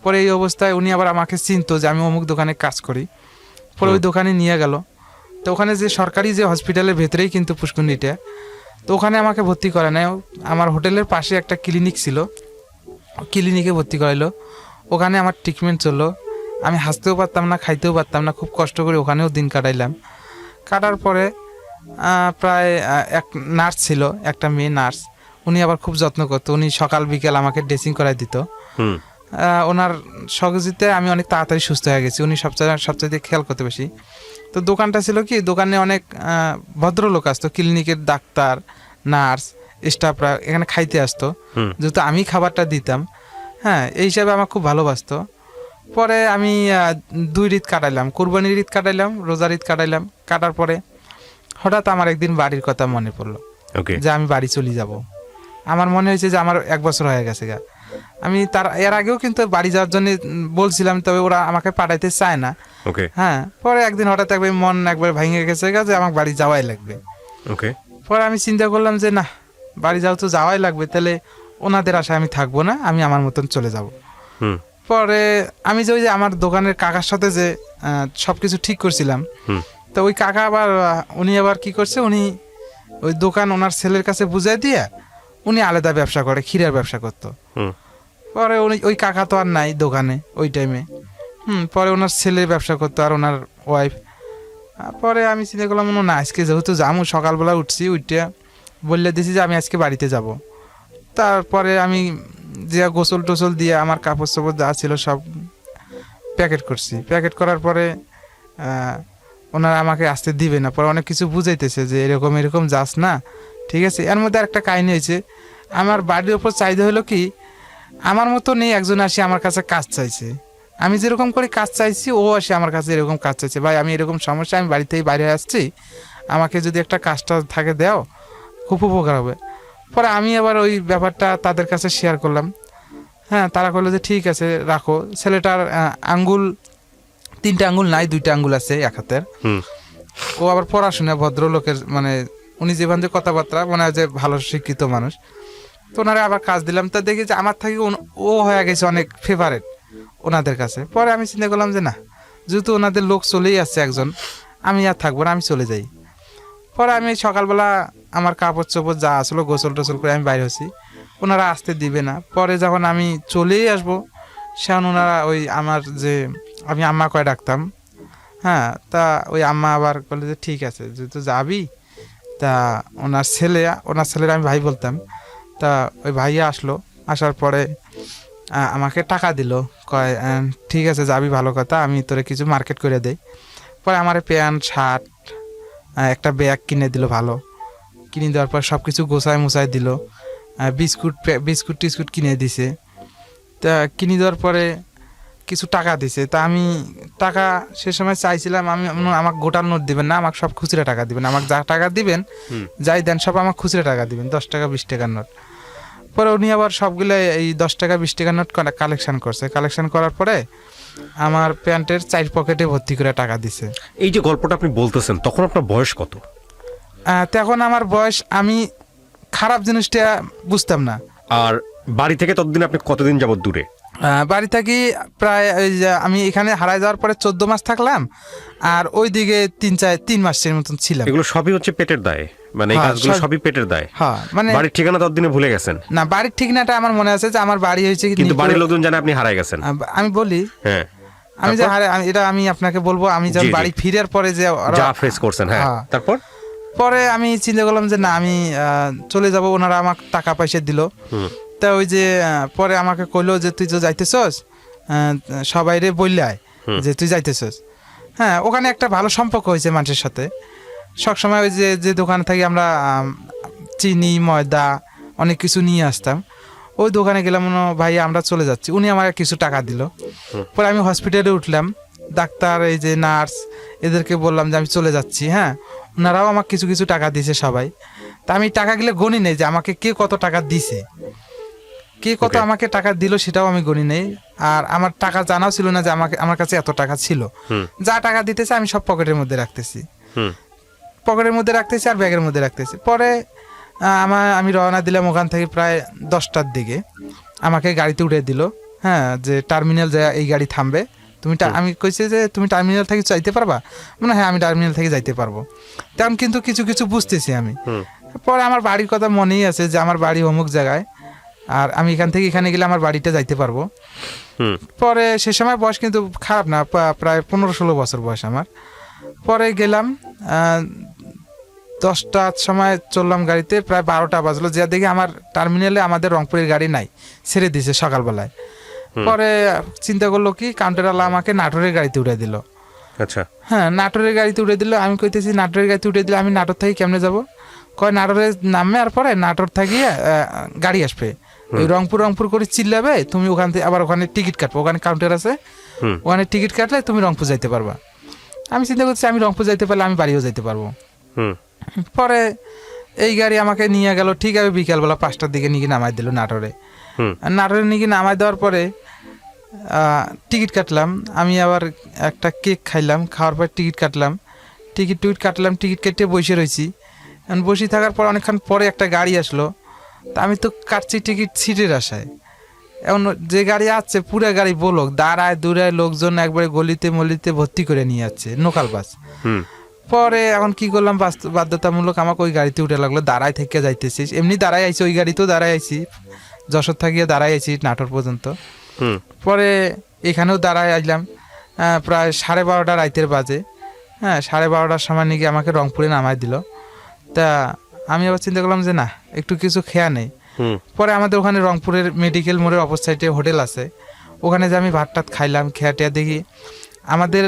পরে এই অবস্থায় উনি আবার আমাকে চিনতো যে আমি অমুক দোকানে কাজ করি। পরে ওই দোকানে নিয়ে গেল, তো ওখানে যে সরকারি যে হসপিটালের ভেতরেই কিন্তু পুষ্কুণ্ডিটা, তো ওখানে আমাকে ভর্তি করে নেয়। আমার হোটেলের পাশে একটা ক্লিনিক ছিল, ক্লিনিকে ভর্তি করাইলো, ওখানে আমার ট্রিটমেন্ট চললো। আমি হাসতেও পারতাম না, খাইতেও পারতাম না, খুব কষ্ট করে ওখানেও দিন কাটাইলাম। কাটার পরে প্রায় এক নার্স ছিল, একটা মেয়ে নার্স, উনি আবার খুব যত্ন করতো, উনি সকাল বিকেল আমাকে ড্রেসিং করাই দিত। ওনার সহযোগিতায় আমি অনেক তাড়াতাড়ি সুস্থ হয়ে গেছি, উনি সবচেয়ে খেয়াল করতে বেশি। তো দোকানটা ছিল কি, দোকানে অনেক ভদ্রলোক আসতো, ক্লিনিকের ডাক্তার নার্স স্টাফরা এখানে খাইতে আসতো, যেহেতু আমি খাবারটা দিতাম, হ্যাঁ এই হিসাবে আমার খুব ভালোবাসতো। পরে আমি 2 ঈদ কাটাইলাম, কুরবানির ঈদ কাটাইলাম, রোজার ঈদ কাটাইলাম। কাটার পরে হঠাৎ আমার একদিন বাড়ির কথা মনে পড়লো, যে আমি বাড়ি চলে যাব। আমার মনে হয়েছে যে আমার 1 বছর হয়ে গেছে গা, আমি এর আগেও কিন্তু বাড়ি যাওয়ার জন্য বলছিলাম, তবে ওরা আমাকে পাঠাইতে চায় না। হ্যাঁ, পরে একদিন হঠাৎ একবার মন একবার ভেঙে গেছে গা যে আমার বাড়ি যাওয়াই লাগবে। পরে আমি চিন্তা করলাম যে না, বাড়ি যাও তো যাওয়াই লাগবে, তাহলে ওনাদের আশায় আমি থাকবো না, আমি আমার মতন চলে যাব। পরে আমি যে ওই যে আমার দোকানের কাকার সাথে যে সবকিছু ঠিক করছিলাম, তো ওই কাকা আবার উনি আবার কি করছে, উনি ওই দোকান ওনার ছেলের কাছে বুঝাই দিয়ে উনি আলাদা ব্যবসা করে, ক্ষীরের ব্যবসা করতো। পরে উনি ওই কাকা তো আর নাই দোকানে ওই টাইমে, পরে ওনার ছেলে ব্যবসা করতো আর ওনার ওয়াইফ। পরে আমি চিন্তা করলাম না, আজকে যেহেতু যাবো, সকালবেলা উঠছি, উঠে বললে দিছি যে আমি আজকে বাড়িতে যাব। তারপরে আমি যে গোসল টোসল দিয়ে আমার কাপড় চোপড় যা ছিল সব প্যাকেট করছি। প্যাকেট করার পরে ওনারা আমাকে আসতে দিবে না, পরে অনেক কিছু বুঝাইতেছে যে এরকম এরকম যাস না, ঠিক আছে। এর মধ্যে একটা কাহিনী হয়েছে, আমার বাড়ির ওপর চাহিদা হলো কি, আমার মতো নেই একজন আসে আমার কাছে কাজ চাইছে, আমি যেরকম করে কাজ চাইছি ও আসে আমার কাছে এরকম কাজ চাইছে, ভাই আমি এরকম সমস্যা, আমি বাড়ি থেকে বাইরে আসছি, আমাকে যদি একটা কাজটা থাকে দাও, খুব উপকার হবে। পরে আমি আবার ওই ব্যাপারটা তাদের কাছে শেয়ার করলাম। হ্যাঁ, তারা বললো যে ঠিক আছে রাখো। ছেলেটার আঙ্গুল 3টে আঙ্গুল নাই, 2টে আঙ্গুল আছে এক হাতের। হুম। ও আবার পড়াশোনা ভদ্রলোকের, মানে উনি যেভাবে যে কথাবার্তা মনে হয় যে ভালো শিক্ষিত মানুষ। তো ওনারা আবার কাজ দিলাম, তা দেখি যে আমার থেকে ও হয়ে গেছে অনেক ফেভারেট ওনাদের কাছে। পরে আমি চিন্তা করলাম যে না, যেহেতু ওনাদের লোক চলেই আসছে একজন, আমি আর থাকবো না, আমি চলে যাই। পরে আমি সকালবেলা আমার কাপড় চোপড় যা আসলো গোসল টোসল করে আমি বাইরে হচ্ছি, ওনারা আসতে দিবে না। পরে যখন আমি চলেই আসবো, সেখন ওনারা ওই আমার যে আমি আম্মা কয়ে ডাকতাম, হ্যাঁ, তা ওই আম্মা আবার বলে যে ঠিক আছে যেহেতু যাবি, তা ওনার ছেলের আমি ভাই বলতাম। তা ওই ভাইয়া আসলো, আসার পরে আমাকে টাকা দিল, কয় ঠিক আছে যাবি, ভালো কথা, আমি তোরে কিছু মার্কেট করে দেই। পরে আমার প্যান্ট শার্ট একটা ব্যাগ কিনে দিল, ভালো কিনে দেওয়ার পর সব কিছু গোছায় মুছায় দিল, বিস্কুট টিস্কুট কিনে দিছে। তা কিনে দেওয়ার পরে কিছু টাকা দিছে। তা আমি টাকা সে সময় চাইছিলাম, আমাকে গোটাল নোট দিবেন না, আমাকে সব খুচরা টাকা দিবেন, আমাকে যা টাকা দিবেন যাই দেন সব আমাকে খুচরা টাকা দিবেন, 10 টাকা 20 টাকার নোট। পরে উনি আবার সবগুলো এই 10 টাকা 20 টাকার নোট কালেকশন করছে। কালেকশন করার পরে আমার প্যান্টের 4 পকেটে ভর্তি করে টাকা দিছে। এই যে গল্পটা আপনি বলতেছেন, তখন আপনার বয়স কত? তখন আমার বয়স, আমি খারাপ জিনিসটা বুঝতাম না। আর বাড়ি থেকে ততদিন আপনি কতদিন যাবত দূরে? বাড়ি থাকি প্রায় ওই যে আমি এখানে হারায় যাওয়ার পরে 14 মাস থাকলাম, আর ওই দিকে 3 মাসের মতন ছিলাম। এগুলো সবই হচ্ছে পেটের দায়, মানে এই কাজগুলো সবই পেটের দায়। হ্যাঁ, মানে বাড়ির ঠিকানা ততদিনে ভুলে গেছেন? না, বাড়ির ঠিকানাটা আমার মনে আছে যে আমার বাড়ি হয়েছে, কিন্তু বাড়ির লোকজন জানে আপনি হারায় গেছেন। আমি বলি, হ্যাঁ, আমি যে এটা আমি আপনাকে বলবো, আমি যখন বাড়ি ফিরার পরে যে যা ফেস করছেন। হ্যাঁ, তারপর পরে আমি চিন্তা করলাম যে না, আমি চলে যাব। ওনারা আমাকে টাকা পয়সা দিল। তা ওই যে পরে আমাকে কইলো যে তুই তো যাইতেছস, সবাই রে বললাই যে তুই যাইতেছস। হ্যাঁ, ওখানে একটা ভালো সম্পর্ক হয়েছে মানুষের সাথে। সবসময় ওই যে দোকানে থাকি আমরা চিনি ময়দা অনেক কিছু নিয়ে আসতাম, ওই দোকানে গেলাম, ভাই আমরা চলে যাচ্ছি, উনি আমাকে কিছু টাকা দিল। পরে আমি হসপিটালে উঠলাম, ডাক্তার এই যে নার্স এদেরকে বললাম যে আমি চলে যাচ্ছি। হ্যাঁ, ওনারাও আমাকে কিছু কিছু টাকা দিছে সবাই। তা আমি টাকাগুলো গণি নেই যে আমাকে কে কত টাকা দিছে, কে কত আমাকে টাকা দিল সেটাও আমি গণি নেই। আর আমার টাকা জানাও ছিল না যে আমার কাছে এত টাকা ছিল। যা টাকা দিতেছে আমি সব পকেটের মধ্যে রাখতেছি, আর ব্যাগের মধ্যে রাখতেছি। পরে আমি রওনা দিলাম ওখান থেকে প্রায় 10টার দিকে। আমাকে গাড়িতে উঠে দিল, হ্যাঁ, যে টার্মিনাল যায় এই গাড়ি থামবে, আমি কইছি যে তুমি টার্মিনাল থেকে যাইতে পারবা? মানে হ্যাঁ, আমি টার্মিনাল থেকে যাইতে পারবো। তেমন কিন্তু কিছু কিছু বুঝতেছি আমি। পরে আমার বাড়ির কথা মনেই আছে যে আমার বাড়ি অমুক জায়গায়, আর আমি এখান থেকে এখানে গেলে আমার বাড়িতে যাইতে পারবো। পরে সে সময় বয়স কিন্তু খারাপ না, প্রায় 15-16 বছর বয়স আমার। পরে গেলাম, 10টার সময় চললাম গাড়িতে, প্রায় 12টা বাজলো, যে দেখি আমার টার্মিনালে আমাদের রংপুরের গাড়ি নাই, ছেড়ে দিছে সকালবেলায়। পরে চিন্তা করলো কি, কাউন্টারওয়ালা আমাকে নাটোরের গাড়িতে উঠে দিল। আচ্ছা, হ্যাঁ, নাটোরের গাড়িতে উঠে দিল। আমি কইতেছি নাটোরের গাড়িতে উঠে দিলে আমি নাটোর থেকে কেমনে যাব? কয় নাটোরে নামবে, আর পরে নাটোর থাকিয়ে গাড়ি আসবে, ওই রংপুর করে চিল্লাবে, তুমি ওখান থেকে আবার ওখানে টিকিট কাটবো, ওখানে কাউন্টার আছে, ওখানে টিকিট কাটলে তুমি রংপুর যাইতে পারবা। আমি চিন্তা করছি আমি রংপুর যাইতে পারলে আমি বাড়িও যাইতে পারবো। পরে এই গাড়ি আমাকে নিয়ে গেল, ঠিক আছে, বিকালবেলা 5টার দিকে নিয়ে নামাই দিল নাটোরে। নিয়ে নামাই দেওয়ার পরে টিকিট কাটলাম। আমি আবার একটা কেক খাইলাম, খাওয়ার পর টিকিট কাটলাম, টিকিট কেটে বসে রয়েছি। বসে থাকার পর অনেকক্ষণ পরে একটা গাড়ি আসলো, তা আমি তো কাটছি টিকিট সিটের আশায়। এখন যে গাড়ি আসছে পুরো গাড়ি বলক দাঁড়ায় দূরায়, লোকজন একবারে গলিতে মলিতে ভর্তি করে নিয়ে যাচ্ছে, লোকাল বাস। পরে এখন কি করলাম, বাধ্যতামূলক আমাকে ওই গাড়িতে উঠে লাগলো। দাঁড়ায় থেকে যাইতেছিস, এমনি দাঁড়ায় আইছি, ওই গাড়িতেও দাঁড়ায় আইছি, যশোর থাকিয়ে দাঁড়ায় আইছি নাটোর পর্যন্ত। পরে এখানেও দাঁড়ায় আসলাম, প্রায় 12:30 রাতের বাজে। হ্যাঁ, 12:30টার সময় নাকি আমাকে রংপুরে নামাই দিল। তা আমি আবার চিন্তা করলাম যে না, একটু কিছু খেয়া নেই। পরে আমাদের ওখানে রংপুরের মেডিকেল মোড়ের অপর সাইডে হোটেল আছে, ওখানে যে আমি ভাত টাত খাইলাম, খেয়া টেয়া দেখি আমাদের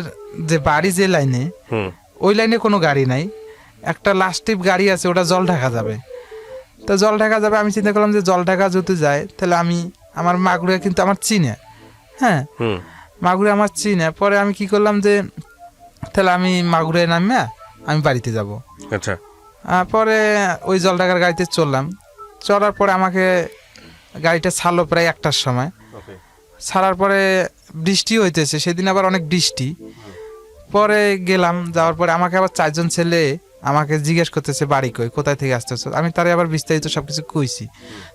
যে বাড়ি যে লাইনে, ওই লাইনে কোনো গাড়ি নাই, একটা লাস্ট টিপ গাড়ি আছে, ওটা জল ঢাকা যাবে। তো জল ঢাকা যাবে, আমি চিন্তা করলাম যে জল ঢাকা যদি যায় তাহলে আমার মাগুরে কিন্তু আমার চিনে, হ্যাঁ, মাগুরে আমার চিনে। পরে আমি কি করলাম যে তাহলে আমি মাগুরে নামিয়া আমি বাড়িতে যাব। আচ্ছা, পরে ওই জলঢাকার গাড়িতে চললাম, চলার পরে আমাকে গাড়িটা ছাড়লো প্রায় 1টার সময়। ছাড়ার পরে বৃষ্টি হইতেছে, সেদিন আবার অনেক বৃষ্টি। পরে গেলাম, যাওয়ার পরে আমাকে আবার 4জন ছেলে আমাকে জিজ্ঞেস করতেছে বাড়ি কই, কোথায় থেকে আসতেছো। আমি তারে আবার বিস্তারিত সবকিছু কইছি।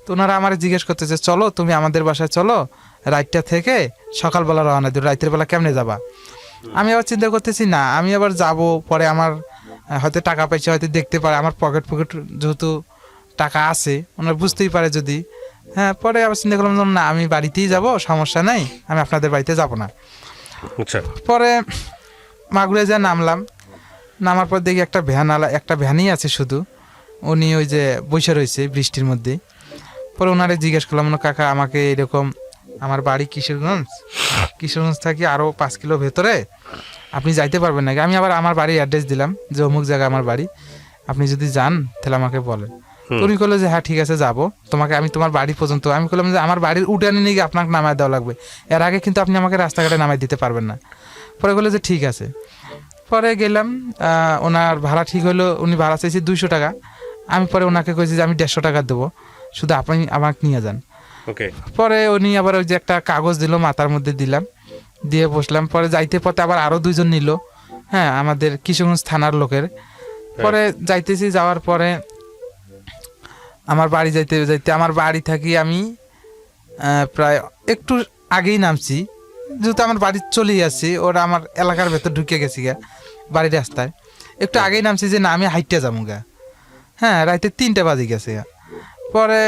তো ওনারা আমার জিজ্ঞেস করতেছে চলো তুমি আমাদের বাসায় চলো, রাতটা থেকে সকালবেলা রওনা দিও, রাতের বেলা কেমনে যাবা। আমি আবার চিন্তা করতেছি না আমি আবার যাব, পরে আমার হয়তো টাকা পয়সা হয়তো দেখতে পারে, আমার পকেট যেহেতু টাকা আছে ওনারা বুঝতেই পারে যদি। হ্যাঁ, পরে আবার চিন্তা করলাম না আমি বাড়িতেই যাব, সমস্যা নাই, আমি আপনাদের বাড়িতে যাব না। আচ্ছা, পরে মাগুরে যা নামলাম, নামার পর দেখি একটা একটা ভ্যানই আছে শুধু, উনি ওই যে বসে রয়েছে বৃষ্টির মধ্যে। পরে ওনারে জিজ্ঞেস করলাম কাকা আমাকে এরকম, আমার বাড়ি কিশোরগঞ্জ থাকি আরও 5 কিলো ভেতরে, আপনি যাইতে পারবেন নাকি। আমি আবার আমার বাড়ির অ্যাড্রেস দিলাম যে অমুক জায়গায় আমার বাড়ি, আপনি যদি যান তাহলে আমাকে বলেন। উনি বললো যে হ্যাঁ ঠিক আছে যাবো, তোমাকে আমি তোমার বাড়ি পর্যন্ত, আমি বললাম যে আমার বাড়ির উঠানে নিয়ে গিয়ে আপনাকে নামায় দেওয়া লাগবে, এর আগে কিন্তু আপনি আমাকে রাস্তাঘাটে নামাই দিতে পারবেন না। পরে বললো যে ঠিক আছে। পরে গেলাম, ওনার ভাড়া ঠিক হলো, উনি ভাড়া চাইছি 200 টাকা। আমি পরে ওনাকে কইছি যে আমি 150 টাকা দেবো, শুধু আপনি আমাকে নিয়ে যান। ওকে। পরে উনি আবার ওই যে একটা কাগজ দিল, মাথার মধ্যে দিলাম, দিয়ে বসলাম। পরে যাইতে পথে আবার আরও 2জন নিল, হ্যাঁ আমাদের কিশোরগঞ্জ থানার লোকের। পরে যাইতেছি, যাওয়ার পরে আমার বাড়ি যাইতে যাইতে আমার বাড়ি থাকি আমি প্রায় একটু আগেই নামছি, যেহেতু আমার বাড়ি চলেই আসছি, ওরা আমার এলাকার ভেতর ঢুকে গেছি গা বাড়ির রাস্তায়, একটু আগেই নামছি যে না আমি হাইটে যাবো গা। হ্যাঁ, রাতে 3টা বাজে গেছে গা। পরে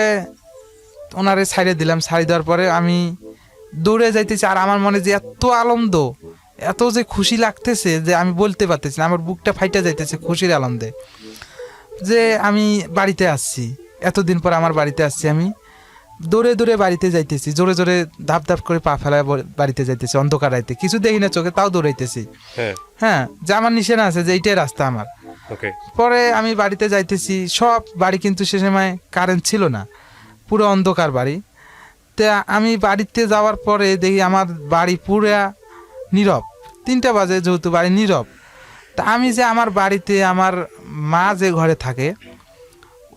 ওনারে ছাইড়ে দিলাম, ছাড়ি দেওয়ার পরে আমি দৌড়ে যাইতেছি, আর আমার মনে যে এত আনন্দ, এত যে খুশি লাগতেছে যে আমি বলতে পারতেছি না, আমার বুকটা ফাইটা যাইতেছে খুশির আনন্দে যে আমি বাড়িতে আসছি, এতদিন পর আমার বাড়িতে আসছি। আমি দৌড়ে দৌড়ে বাড়িতে যাইতেছি, জোরে জোরে ধাপ ধাপ করে পা ফেলায় বাড়িতে যাইতেছি, অন্ধকার রাইতে কিছু দেখি না চোখে, তাও দৌড়াইতেছি। হ্যাঁ, যে আমার নিশানা আছে যে এইটাই রাস্তা আমার। পরে আমি বাড়িতে যাইতেছি, সব বাড়ি কিন্তু সে সময় কারেন্ট ছিল না, পুরো অন্ধকার বাড়ি। তা আমি বাড়িতে যাওয়ার পরে দেখি আমার বাড়ি পুরা নীরব, 3টা বাজে যেহেতু বাড়ি নীরব। তা আমি যে আমার বাড়িতে আমার মা যে ঘরে থাকে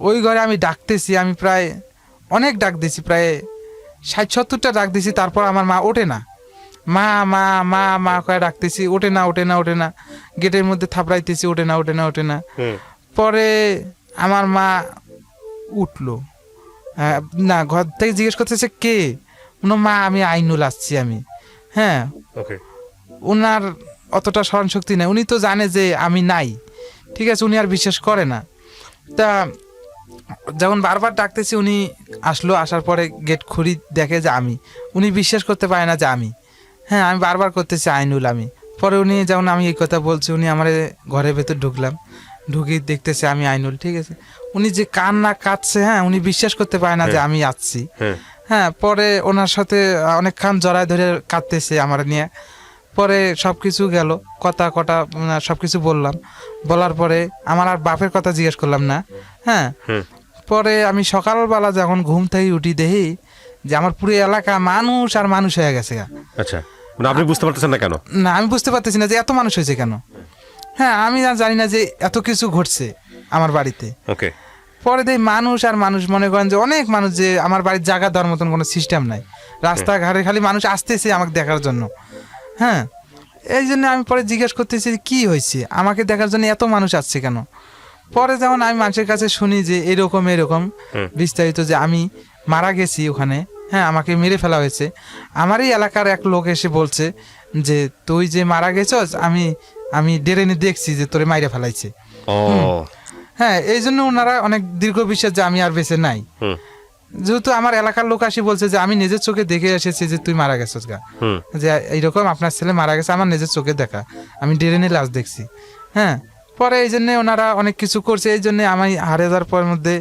ওই ঘরে আমি ডাকতেছি, আমি প্রায় অনেক ডাক দিছি, প্রায় 60-70টা ডাক দিছি, তারপর আমার মা ওঠে না, মা মা মা মা কয়ে ডাকতেছি, ওঠে না ওঠে না ওঠে না, গেটের মধ্যে থাপড়াইতেছি, ওঠে না ওঠে না ওঠে না। পরে আমার মা উঠলো, না ঘর থেকে জিজ্ঞেস করতেছে কে, মা আমি আইনুল আসছি আমি। হ্যাঁ, ওনার অতটা স্মরণশক্তি নেই, উনি তো জানে যে আমি নাই, ঠিক আছে, উনি আর বিশ্বাস করে না। তা যখন বারবার ডাকতেছি উনি আসলো, আসার পরে গেট খুলি দেখে যে আমি, উনি বিশ্বাস করতে পারে না যে আমি। হ্যাঁ, আমি বারবার করতেছি আইনুল আমি। পরে উনি যখন আমি এই কথা বলছি, উনি আমার ঘরের ভেতর ঢুকলাম, ঢুকি দেখতেছে আমি আইনুল, ঠিক আছে, উনি যে কান্না কাঁদছে, হ্যাঁ উনি বিশ্বাস করতে পারে না যে আমি আসছি। হ্যাঁ, পরে ওনার সাথে অনেকক্ষণ জড়ায় ধরে কাঁদতেছে আমার নিয়ে। পরে সব কিছু গেল, কথা সব কিছু বললাম, বলার পরে আমার আর বাপের কথা জিজ্ঞেস করলাম না। হ্যাঁ, পরে আমি সকালবেলা যখন ঘুম থেকে উঠি দেখি যে আমার পুরো এলাকা মানুষ আর মানুষ হয়ে গেছে। আচ্ছা, আপনি বুঝতে পারতেছেন না কেন? না, আমি বুঝতে পারতেছি না যে এত মানুষ হয়েছে কেন। হ্যাঁ, আমি জানি না যে এত কিছু ঘটছে আমার বাড়িতে। ওকে। পরে দেখি মানুষ আর মানুষ, মনে করেন যে অনেক মানুষ, যে আমার বাড়ির জায়গা দেওয়ার মতন কোনো সিস্টেম নাই, রাস্তাঘাটে খালি মানুষ আসতেছে আমাকে দেখার জন্য। হ্যাঁ, এই জন্য আমি পরে জিজ্ঞেস করতেছি কি হয়েছে, আমাকে দেখার জন্য এত মানুষ আসছে কেন। পরে যেমন আমি মানুষের কাছে শুনি যে এরকম বিস্তারিত যে আমি মারা গেছি ওখানে, হ্যাঁ আমাকে মেরে ফেলা হয়েছে। আমারই এলাকার এক লোক এসে বলছে যে তুই যে মারা গেছস, আমি ডেরেনে দেখছি যে তোরে মাইরে ফেলাইছে। হ্যাঁ, এই জন্য ওনারা অনেক দীর্ঘ বিশ্বাস যে আমি আর বেঁচে নাই। যেহেতু আমার এলাকার লোক আসি বলছে যে আমি নিজের চোখে দেখে এসেছি যে তুই মারা গেছিস গা, যে এইরকম আপনার ছেলে মারা গেছে, আমার নিজের চোখে দেখা, আমি ডেরেনে লাশ দেখছি। হ্যাঁ, পরে এই জন্যে ওনারা অনেক কিছু করছে, এই জন্যে আমি হারে যাওয়ার পর মধ্যে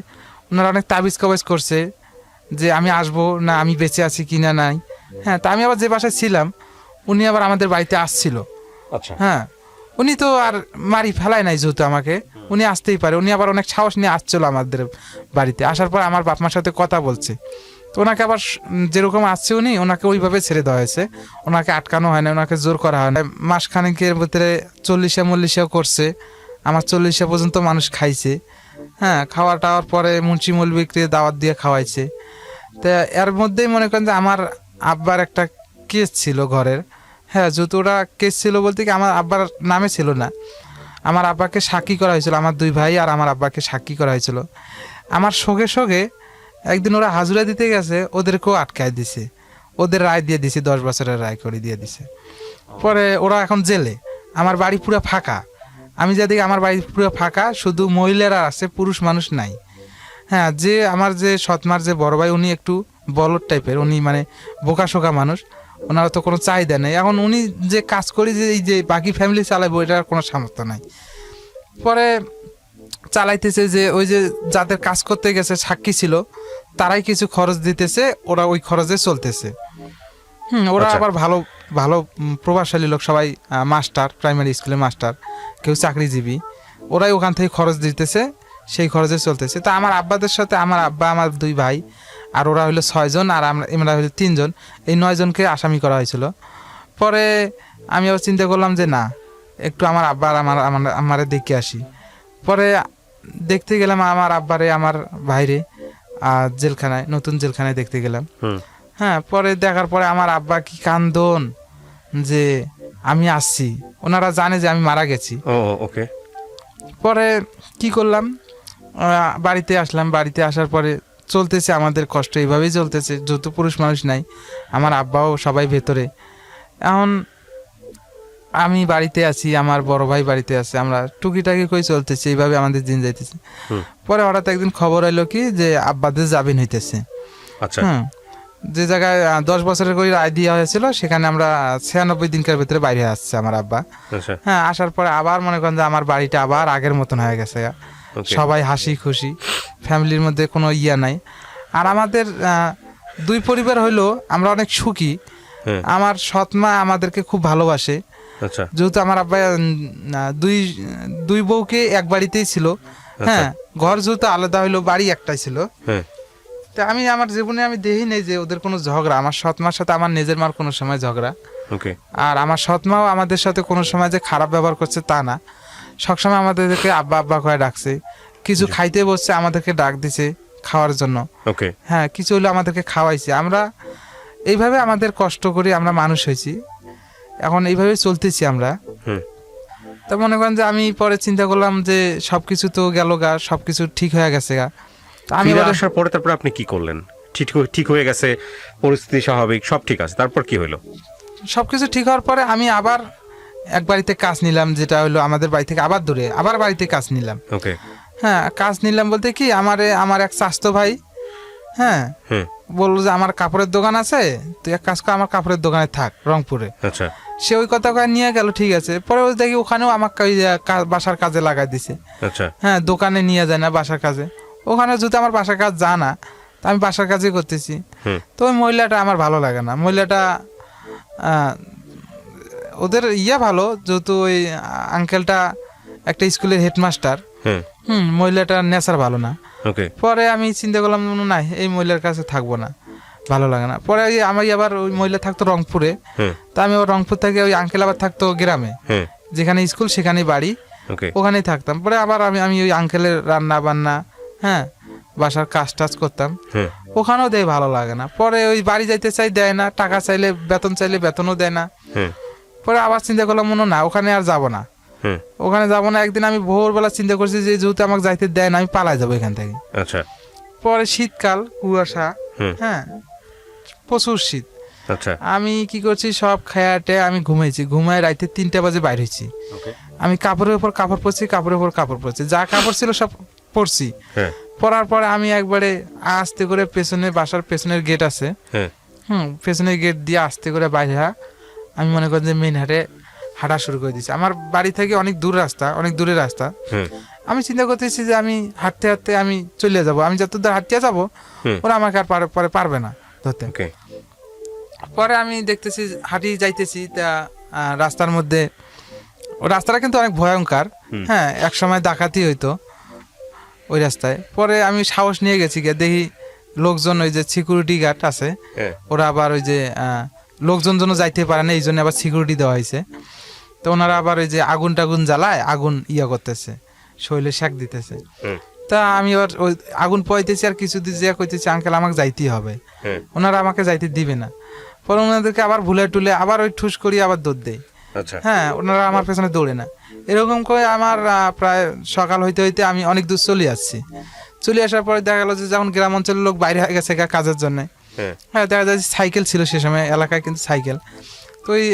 ওনারা অনেক তাবিজ কবাজ করছে যে আমি আসবো না, আমি বেঁচে আছি কিনা নাই। হ্যাঁ, তা আমি আবার যে বাসায় ছিলাম উনি আবার আমাদের বাড়িতে আসছিল। আচ্ছা। হ্যাঁ, উনি তো আর মারি ফেলায় নাই, যেহেতু আমাকে উনি আসতেই পারে, উনি আবার অনেক সাহস নিয়ে আসছিল আমাদের বাড়িতে। আসার পর আমার বাপ মার সাথে কথা বলছে, তো ওনাকে আবার যেরকম আসছে উনি, ওনাকে ওইভাবে ছেড়ে দেওয়া হয়েছে, ওনাকে আটকানো হয় না, ওনাকে জোর করা হয় না। মাসখানেকের ভিতরে 40-40 করছে, আমার 40 পর্যন্ত মানুষ খাইছে। হ্যাঁ, খাওয়া টাওয়ার পরে মুন্সি মৌলবীকে দাওয়াত দিয়ে খাওয়াইছে। তা এর মধ্যেই মনে করেন যে আমার আব্বার একটা কেস ছিল ঘরের। হ্যাঁ, যেহেতু ওরা কেস ছিল বলতে কি আমার আব্বার নামে ছিল না, আমার আব্বাকে সাক্ষী করা হয়েছিল, আমার দুই ভাই আর আমার আব্বাকে সাক্ষী করা হয়েছিল। আমার সঙ্গে সঙ্গে একদিন ওরা হাজুরা দিতে গেছে, ওদেরকেও আটকায় দিছে, ওদের রায় দিয়ে দিছে, 10 বছরের রায় করে দিয়ে দিছে। পরে ওরা এখন জেলে, আমার বাড়ি পুরো ফাঁকা। আমি যেদিকে আমার বাড়ি পুরো ফাঁকা, শুধু মহিলারা আছে, পুরুষ মানুষ নাই। হ্যাঁ, যে আমার যে সৎমার যে বড় ভাই, উনি একটু বলদ টাইপের, উনি মানে বোকাশোকা মানুষ, ওনার তো কোনো চাহিদা নেই। এখন উনি যে কাজ করি যে এই যে বাকি ফ্যামিলি চালাবো, এটার কোনো সামর্থ্য নাই। পরে চালাইতেছে যে ওই যে যাদের কাজ করতে গেছে সাক্ষী ছিল, তারাই কিছু খরচ দিতেছে, ওরা ওই খরচে চলতেছে। ওরা আচ্ছা। আবার ভালো ভালো প্রভাবশালী লোক, সবাই মাস্টার, প্রাইমারি স্কুলের মাস্টার, কেউ চাকরিজীবী, ওরাই ওখান থেকে খরচ দিতেছে, সেই খরচে চলতেছে। তা আমার আব্বাদের সাথে আমার আব্বা, আমার দুই ভাই, আর ওরা হলো 6 জন, আর আমরা হলো 3 জন, এই 9 জনকে আসামি করা হয়েছিল। পরে আমি আবার চিন্তা করলাম যে না, একটু আমার আব্বা আর আমারে দেখে আসি। পরে দেখতে গেলাম আমার আব্বারে, আমার ভাইরে জেলখানায়, নতুন জেলখানায় দেখতে গেলাম। হ্যাঁ, পরে দেখার পরে আমার আব্বা কি কান্দন যে আমি আসছি, ওনারা জানে যে আমি মারা গেছি। ওকে। পরে কি করলাম, বাড়িতে আসলাম। বাড়িতে আসার পরে চলতেছে আমাদের কষ্ট, এইভাবেই চলতেছে, যত পুরুষ মানুষ নাই, আমার আব্বাও সবাই ভেতরে। এখন আমি বাড়িতে আছি, আমার বড় ভাই বাড়িতে আছে, আমরা টুকিটাকি করে চলতেছি, এইভাবে আমাদের দিন যাইতেছে। পরে হঠাৎ একদিন খবর এলো কি যে আব্বাদের জামিন হইতেছে। আচ্ছা। যে জায়গায় 10 বছরের করে রায় দেওয়া হয়েছিল, সেখানে আমরা 96 দিনকার ভিতরে বাইরে আসছে আমার আব্বা। আচ্ছা। হ্যাঁ, আসার পরে আবার মনে করেন যে আমার বাড়িটা আবার আগের মতন হয়ে গেছে, সবাই হাসি খুশি, ফ্যামিলির মধ্যে কোনো ইয়া নাই। আর আমাদের 2 পরিবার হইলো আমরা অনেক সুখী। আমার সৎমা আমাদেরকে খুব ভালোবাসে। আচ্ছা। যেহেতু আমার আব্বা দুই বউকে এক বাড়িতেই ছিল। হ্যাঁ, ঘর যেহেতু আলাদা হইলো, বাড়ি একটাই ছিল। তা আমি আমার জীবনে আমি দেখি নেই যে ওদের কোনো ঝগড়া, আমার সৎমার সাথে আমার নিজের মার কোনো সময় ঝগড়া। আর আমার সৎমাও আমাদের সাথে কোনো সময় যে খারাপ ব্যবহার করছে তা না, সবসময় আমাদেরকে আব্বা আব্বা করে ডাকছে। কিছু খাইতে বসছে, আমাদেরকে ডাক দিছে খাওয়ার জন্য। হ্যাঁ, কিছু হলো আমাদেরকে খাওয়াইছে। আমরা এইভাবে আমাদের কষ্ট করে আমরা মানুষ হয়েছি, এখন এইভাবে চলতেছি আমরা। তা মনে করেন যে আমি পরে চিন্তা করলাম যে সবকিছু তো গেল গা, সবকিছু ঠিক হয়ে গেছে গা। আমি আসার পরে তারপর আপনি কি করলেন? ঠিক হয়ে গেছে, পরিস্থিতি স্বাভাবিক, সব ঠিক আছে, তারপর কি হলো? সবকিছু ঠিক হওয়ার পরে আমি আবার এক বাড়িতে কাজ নিলাম, যেটা হলো আমাদের বাড়ি থেকে আবার দূরে, আবার বাড়িতে কাজ নিলাম। হ্যাঁ, কাজ নিলাম বলতে কি আমার এক চাচতো ভাই, হ্যাঁ, বললো যে আমার কাপড়ের দোকান আছে, তুই এক কাজ কর, আমার কাপড়ের দোকানে থাক রংপুরে। সে ওই কথা কয়ে নিয়ে গেল, ঠিক আছে। পরে দেখি ওখানেও আমাকে বাসার কাজে লাগাই দিছে। হ্যাঁ, দোকানে নিয়ে যায় না, বাসার কাজে। ওখানে যদি আমার বাসার কাজ জানা, আমি বাসার কাজই করতেছি। তো ওই মহিলাটা আমার ভালো লাগে না। মহিলাটা ওদের ভালো, যেহেতু ওই আঙ্কেলটা একটা স্কুলের হেডমাস্টার। মহিলাটার নেচার ভালো না। পরে আমি চিন্তা করলাম না, এই মহিলার কাছে থাকবো না, ভালো লাগে না। পরে আমি আবার ওই মহিলা থাকতো রংপুরে, তা আমি আবার রংপুর থেকে ওই আঙ্কেল আবার থাকতো গ্রামে, যেখানে স্কুল সেখানেই বাড়ি, ওখানেই থাকতাম। পরে আবার আমি ওই আঙ্কেলের রান্না বান্না, হ্যাঁ, বাসার কাজ টাজ করতাম, ওখানেও দেয়, ভালো লাগে না। পরে ওই বাড়ি যাইতে চাই, দেয় না, টাকা চাইলে বেতন চাইলে বেতনও দেয় না। পরে আবার চিন্তা করলাম না, ওখানে আর যাবো না, ওখানে যাবো না। একদিন আমি ভোরবেলা চিন্তা করছি যে যেহেতু আমাকে যাইতে দেয় না, আমি পালাই যাবো এখান থেকে। পরে শীতকাল, কুয়াশা, হ্যাঁ, প্রচুর শীত। আমি কি করছি, সব খায়াটে আমি ঘুমাইছি, ঘুমায় রাইতে 3টা বাজে বাইর হয়েছি। আমি কাপড়ের উপর কাপড় পরছি, কাপড়ের উপর কাপড় পরছি, যা কাপড় ছিল সব পরছি। পরার পরে আমি একবারে আস্তে করে পেছনে, বাসার পেছনের গেট আছে, পেছনের গেট দিয়ে আস্তে করে বাইরে আমি মনে করি যে মেইন হাটে হাঁটা শুরু করে দিয়েছি। আমার বাড়ি থেকে অনেক দূরের রাস্তা। আমি চিন্তা করতেছি যে আমি হাঁটতে হাঁটতে আমি চলে যাব, আমি যত দূর হাঁটতে যাবো ওরা আমাকে আর পরে পারবে না ধরতে। পরে আমি দেখতেছি হাঁটি যাইতেছি, তা রাস্তার মধ্যে, রাস্তাটা কিন্তু অনেক ভয়ঙ্কর। হ্যাঁ, এক সময় ডাকাতি হইতো ওই রাস্তায়। পরে আমি সাহস নিয়ে গেছি, গিয়ে দেখি লোকজন, ওই যে সিকিউরিটি গার্ড আছে, ওরা আবার ওই যে লোকজন যেন যাইতে পারে না, এই জন্য আবার সিকিউরিটি দেওয়া হয়েছে। তো ওনারা আবার ওই যে আগুন টাগুন জ্বালায়, আগুন করতেছে, শৈলে শাক দিতেছে। তা আমি আবার ওই আগুন পোয়াইতেছি আর কিছু দিন যে কইতেছি আঙ্কেল আমাকে যাইতেই হবে, হ্যাঁ ওনারা আমাকে যাইতে দিবে না। পরে ওনাদেরকে আবার ভুলে টুলে আবার ওই ঠুস করি আবার দৌড় দেয়। আচ্ছা হ্যাঁ, ওনারা আমার পেছনে দৌড়ে না। এরকম করে আমার প্রায় সকাল হইতে হইতে আমি অনেক দূর চলে আসছি। চলে আসার পরে দেখা গেল যে যখন গ্রাম অঞ্চলের লোক বাইরে হয়ে গেছে কাজের জন্য, হ্যাঁ হ্যাঁ দেখা যায় যে সাইকেল ছিল সে সময় এলাকায়, কিন্তু সাইকেল তো ওই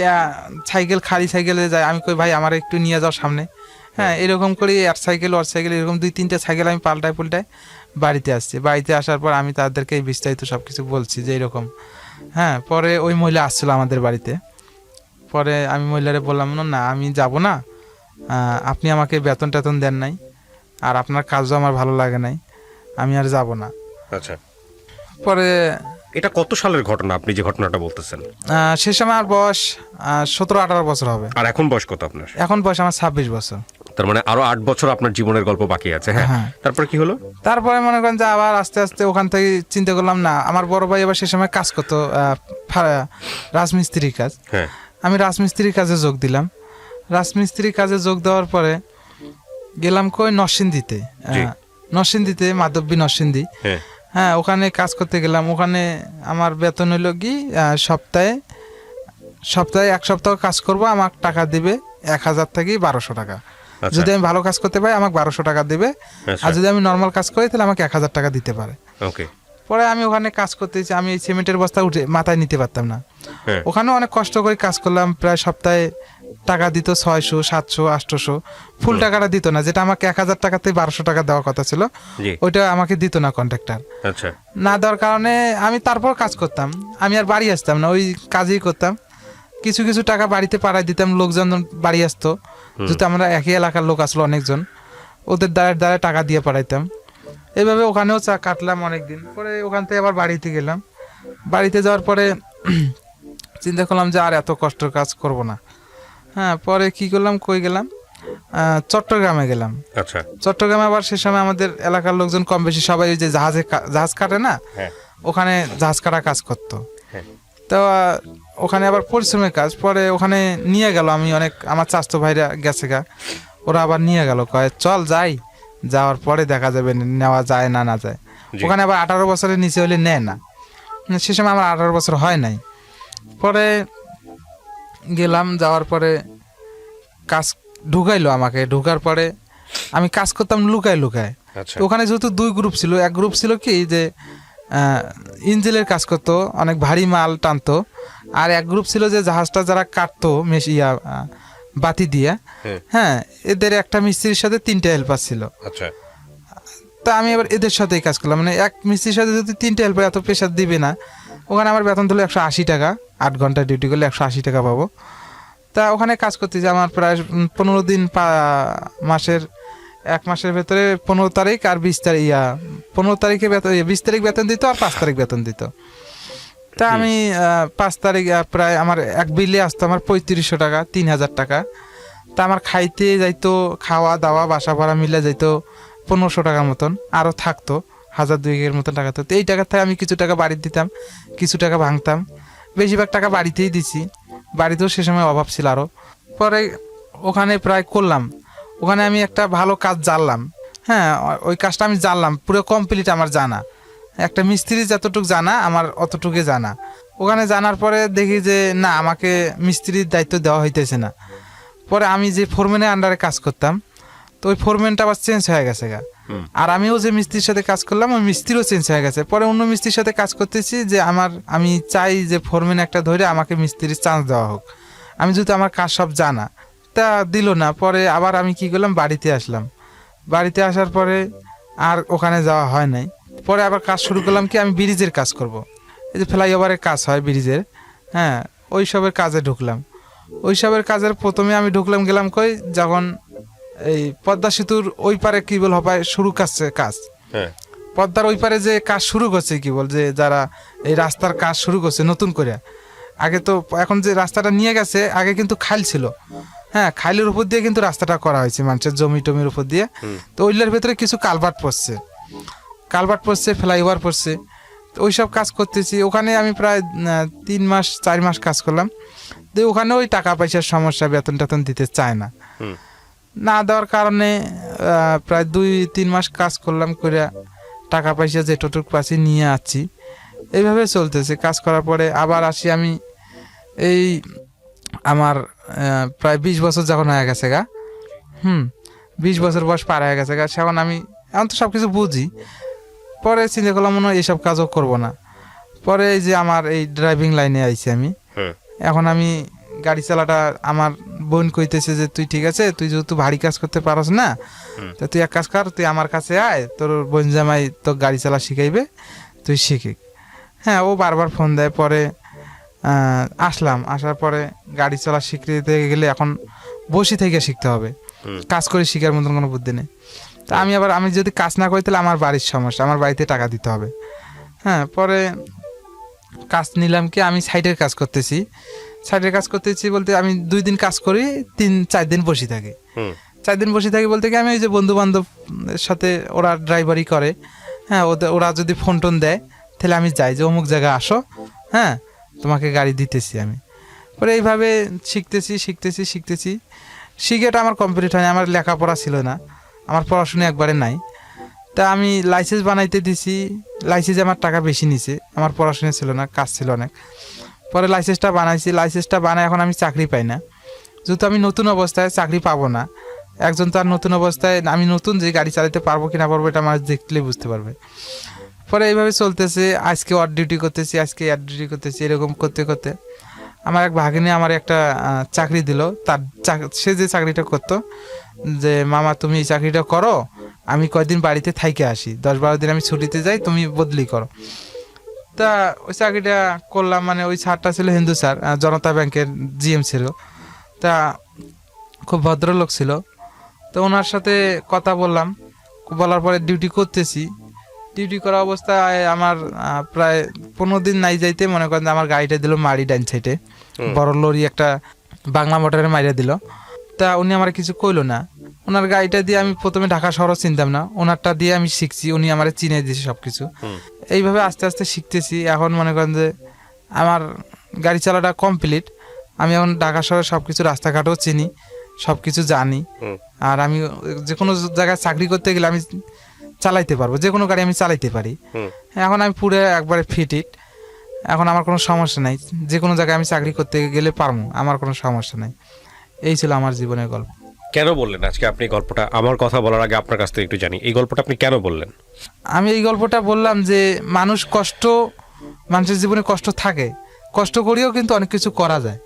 সাইকেল খালি সাইকেলে যায়। আমি কই ভাই আমার একটু নিয়ে যাও সামনে। হ্যাঁ, এরকম করে আর সাইকেল ওর সাইকেল এরকম 2-3টে সাইকেল আমি পাল্টায় বাড়িতে আসছি। বাড়িতে আসার পর আমি তাদেরকে এই বিস্তারিত সব কিছু বলছি যে এরকম। হ্যাঁ, পরে ওই মহিলা আসছিল আমাদের বাড়িতে। পরে আমি মহিলারে বললাম না আমি যাব না, আপনি আমাকে বেতন টেতন দেন নাই, আর আপনার কাজও আমার ভালো লাগে নাই, আমি আর যাব না। আচ্ছা, পরে এটা কত সালের ঘটনা আপনি যে ঘটনাটা বলতেছেন? সে সময় আমার বয়স 17-18 বছর হবে। আর এখন বয়স কত আপনার? এখন বয়স আমার 26 বছর। তার মানে আরো 8 বছর আপনার জীবনের গল্প বাকি আছে। হ্যাঁ, হ্যাঁ। তারপর কি হলো? তারপরে মনে করেন যে আবার আস্তে আস্তে ওখান থেকে চিন্তা করলাম না, আমার বড় ভাই আবার সে সময় কাজ করতো রাজমিস্ত্রির কাজ। হ্যাঁ, আমি রাজমিস্ত্রির কাজে যোগ দিলাম। রাজমিস্ত্রির কাজে যোগ দেওয়ার পরে গেলাম কই নরসিংদীতে, নরসিংদীতে মাধবী নরসিংদী। হ্যাঁ, হ্যাঁ, ওখানে কাজ করতে গেলাম। ওখানে আমার বেতন হইল কি সপ্তাহে 1 সপ্তাহ কাজ করব, আমাকে টাকা দিবে 1000 থেকে 1200 টাকা। আচ্ছা, যদি আমি ভালো কাজ করতে পারি আমাকে 1200 টাকা দিবে, আচ্ছা, আর যদি আমি নর্মাল কাজ করি তাহলে আমাকে 1000 টাকা দিতে পারে। ওকে, পরে আমি ওখানে কাজ করতেছি, আমি এই সিমেন্টের বস্তা উঠে মাথায় নিতে পারতাম না। হ্যাঁ, ওখানে অনেক কষ্ট করে কাজ করলাম, প্রায় সপ্তাহে টাকা দিত 600, 700, 800। ফুল টাকাটা দিত না, যেটা আমাকে 1000 টাকাতে 1200 টাকা দেওয়ার কথা ছিল জি, ওইটা আমাকে দিত না কন্ট্রাক্টর। আচ্ছা, না দেওয়ার কারণে আমি তারপর কাজ করতাম, আমি আর বাড়ি আসতাম না, ওই কাজই করতাম। কিছু কিছু টাকা বাড়িতে পাঠাই দিতাম, লোকজন বাড়ি আসতো, যেহেতু আমরা একই এলাকার লোক আসলো অনেকজন, ওদের দ্বারা টাকা দিয়ে পাঠাইতাম। এইভাবে ওখানেও কাটলাম অনেকদিন। পরে ওখান থেকে আবার বাড়িতে গেলাম। বাড়িতে যাওয়ার পরে চিন্তা করলাম যে আর এত কষ্টের কাজ করব না। হ্যাঁ, পরে কি করলাম, কই গেলাম, চট্টগ্রামে গেলাম। আচ্ছা, চট্টগ্রামে আবার সে সময় আমাদের এলাকার লোকজন কম বেশি সবাই ওই যে জাহাজ কাটে না, হ্যাঁ, ওখানে জাহাজ কাটা কাজ করতো। হ্যাঁ, তো ওখানে আবার পরিশ্রমের কাজ। পরে ওখানে নিয়ে গেল, আমি অনেক আমার চাচাতো ভাইরা গেছে গা, ওরা আবার নিয়ে গেল, কয় চল যাই, যাওয়ার পরে দেখা যাবে নেওয়া যায় না না যায়। জি, ওখানে আবার 18 বছরের নিচে হলে নেয় না, সে সময় আমার 18 বছর হয় নাই। পরে গেলাম, যাওয়ার পরে কাজ ঢুকাইলো আমাকে। ঢুকার পরে আমি কাজ করতাম লুকায় লুকায়। আচ্ছা, তো ওখানে যেহেতু 2 গ্রুপ ছিল, এক গ্রুপ ছিল কি যে ইঞ্জিনের কাজ করতো, অনেক ভারী মাল টানতো, আর এক গ্রুপ ছিল যে জাহাজটা যারা কাটতো বাতি দিয়ে। হ্যাঁ, হ্যাঁ, এদের একটা মিস্ত্রির সাথে 3টে হেল্পার ছিল। আচ্ছা, তা আমি এবার এদের সাথেই কাজ করলাম, মানে এক মিস্ত্রির সাথে যদি 3টে হেল্পার, এত প্রেশার দিবে না। ওখানে আমার বেতন দিল 180 টাকা, 8 ঘন্টা ডিউটি করলে 180 টাকা পাবো। তা ওখানে কাজ করতে যে আমার প্রায় 15 দিন, মাসের 1 মাসের ভেতরে 15 তারিখ আর 20 তারিখ 15 তারিখে বেতন, 20 তারিখ বেতন দিত আর 5 তারিখ বেতন দিত। তা আমি 5 তারিখ প্রায় আমার এক বিলে আসতো আমার 3500 টাকা, 3000 টাকা। তা আমার খাইতে যাইতো, খাওয়া দাওয়া বাসা ভাড়া মিলে যাইতো 1500 টাকার মতন, আরও থাকতো 1000-2000 মতন টাকা। তো এই টাকার থেকে আমি কিছু টাকা বাড়ি দিতাম, কিছু টাকা ভাঙতাম, বেশিরভাগ টাকা বাড়িতেই দিছি। বাড়িতেও সে সময় অভাব ছিল আরও। পরে ওখানে প্রায় করলাম, ওখানে আমি একটা ভালো কাজ জানলাম। হ্যাঁ, ওই কাজটা আমি জানলাম, পুরো কমপ্লিট আমার জানা। একটা মিস্ত্রি যতটুকু জানা আমার অতটুকু জানা। ওখানে জানার পরে দেখি যে না, আমাকে মিস্ত্রির দায়িত্ব দেওয়া হইতেছে না। পরে আমি যে ফোরম্যানের আন্ডারে কাজ করতাম, তো ওই ফোরম্যানটা আবার চেঞ্জ হয়ে গেছে গা। আর আমিও যে মিস্ত্রির সাথে কাজ করলাম, ওই মিস্ত্রিও চেঞ্জ হয়ে গেছে। পরে অন্য মিস্ত্রির সাথে কাজ করতেছি যে আমি চাই যে ফোরম্যান একটা ধরে আমাকে মিস্ত্রির চান্স দেওয়া হোক, আমি যেহেতু আমার কাজ সব জানা। তা দিল না। পরে আবার আমি কি করলাম, বাড়িতে আসলাম। বাড়িতে আসার পরে আর ওখানে যাওয়া হয় নাই। পরে আবার কাজ শুরু করলাম কি, আমি ব্রিজের কাজ করব। এই যে ফ্লাইওভারের কাজ হয় ব্রিজের, হ্যাঁ, ওই সবের কাজে ঢুকলাম। ওই সবের কাজের প্রথমে আমি গেলাম কই, যখন এই পদ্মা সেতুর ওই পারে কি বল হবে শুরু করছে কাজ, হ্যাঁ, পদ্মার ওই পারে যে কাজ শুরু করছে কি বল, যে যারা এই রাস্তার কাজ শুরু করছে নতুন করে। আগে তো এখন যে রাস্তাটা নিয়ে গেছে, আগে কিন্তু খাল ছিল। হ্যাঁ, খালের উপর দিয়ে কিন্তু রাস্তাটা করা হয়েছে, মানুষের জমি টমির উপর দিয়ে। তো ওইগুলোর ভেতরে কিছু কালভার্ট পড়ছে, ফ্লাইওভার পড়ছে। তো ওইসব কাজ করতেছি। ওখানে আমি প্রায় 3 মাস 4 মাস কাজ করলাম। তো ওখানে ওই টাকা পয়সার সমস্যা, বেতন টেতন দিতে চায় না। না দেওয়ার কারণে প্রায় 2-3 মাস কাজ করলাম, করে টাকা পয়সা যেটুক পাচ্ছি নিয়ে আসছি, এইভাবে চলতেছে। কাজ করার পরে আবার আসি আমি, এই আমার প্রায় 20 বছর যখন হয়ে গেছে গা, 20 বছর বয়স পার হয়ে গেছে গা, সেখন আমি এখন তো সব কিছু বুঝি। পরে চিন্তা করলাম মনে হয় এইসব কাজও করবো না। পরে এই যে আমার এই ড্রাইভিং লাইনে আইছি আমি, এখন আমি গাড়ি চালাটা, আমার বোন কইতেছে যে তুই ঠিক আছে, তুই যেহেতু ভারী কাজ করতে পারস না, তা তুই এক কাজ কর, তুই আমার কাছে আয়, তোর বোন জামাই তোর গাড়ি চালা শিখাইবে, তুই শিখি। হ্যাঁ, ও বারবার ফোন দেয়। পরে আসলাম, আসার পরে গাড়ি চলা শিখতে গেলে এখন বসে থেকে শিখতে হবে, কাজ করে শিখার মতন কোনো বুদ্ধি নেই। তা আমি যদি কাজ না করি তাহলে আমার বাড়ির সমস্যা, আমার বাড়িতে টাকা দিতে হবে। হ্যাঁ, পরে কাজ নিলাম কি, আমি সাইডের কাজ করতেছি। সাইডের কাজ করতেছি বলতে আমি 2 দিন কাজ করি, 3-4 দিন বসে থাকি। 4 দিন বসে থাকি বলতে কি, আমি ওই যে বন্ধু বান্ধব সাথে ওরা ড্রাইভারি করে, হ্যাঁ, ওরা যদি ফোন টোন দেয় তাহলে আমি যাই যে অমুক জায়গায় আসো, হ্যাঁ তোমাকে গাড়ি দিতেছি আমি। পরে এইভাবে শিখতেছি। শিখেটা আমার কমপ্লিট হয়নি, আমার লেখাপড়া ছিল না, আমার পড়াশোনা একবারে নাই। তা আমি লাইসেন্স বানাইতে দিছি, লাইসেন্সে আমার টাকা বেশি নিছে, আমার পড়াশোনা ছিল না, কাজ ছিল অনেক। পরে লাইসেন্সটা বানাইছি, লাইসেন্সটা বানাই এখন আমি চাকরি পাই না, যেহেতু আমি নতুন অবস্থায় চাকরি পাবো না। একজন তার নতুন অবস্থায়, আমি নতুন যে গাড়ি চালাতে পারবো কি না পারবো এটা আমার দেখলেই বুঝতে পারবে। পরে এইভাবে চলতেছে, আজকে ওয়ার ডিউটি করতেছি, আজকে এয়ার ডিউটি করতেছি, এরকম করতে করতে আমার এক ভাগ্নে আমার একটা চাকরি দিল। তার সে যে চাকরিটা করতো, যে মামা তুমি এই চাকরিটা করো, আমি কয়েকদিন বাড়িতে থাইকে আসি, 10-12 দিন আমি ছুটিতে যাই, তুমি বদলি করো। তা ওই চাকরিটা করলাম। মানে ওই স্যারটা ছিল হিন্দু স্যার, জনতা ব্যাংকের জিএম ছিল। তা খুব ভদ্রলোক ছিল। তো ওনার সাথে কথা বললাম, বলার পরে ডিউটি করতেছি। ডিউটি করা অবস্থায় আমার প্রায় 15 দিন নাই যাইতে মনে করেন আমার গাড়িটা দিল মারি ডাইন সাইডে, বড় লরি একটা বাংলা মোটরে মারিয়া দিল। তা উনি আমার কিছু কইলো না। ওনার গাড়িটা দিয়ে আমি প্রথমে ঢাকা শহরও চিনতাম না, ওনারটা দিয়ে আমি শিখছি, উনি আমার চিনে দিয়েছে সব কিছু। এইভাবে আস্তে আস্তে শিখতেছি। এখন মনে করেন যে আমার গাড়ি চালাটা কমপ্লিট, আমি এখন ঢাকা শহরে সব কিছু রাস্তাঘাটও চিনি, সব কিছু জানি। আর আমি যে কোনো জায়গায় চাকরি করতে গেলে আমি চালাইতে পারবো, যে কোনো গাড়ি আমি চালাইতে পারি। এখন আমি পুরো একবারে ফিট। এখন আমার কোনো সমস্যা নাই, যে কোনো জায়গায় আমি চাকরি করতে গেলে পারবো, আমার কোনো সমস্যা নাই। এই ছিল আমার জীবনের গল্প। কেন বললেন আজকে আপনি গল্পটা? আমার কথা বলার আগে আপনার কাছ থেকে একটু জানি, এই গল্পটা আপনি কেন বললেন? আমি এই গল্পটা বললাম যে মানুষের জীবনে কষ্ট থাকে, কষ্ট করিও কিন্তু অনেক কিছু করা যায়।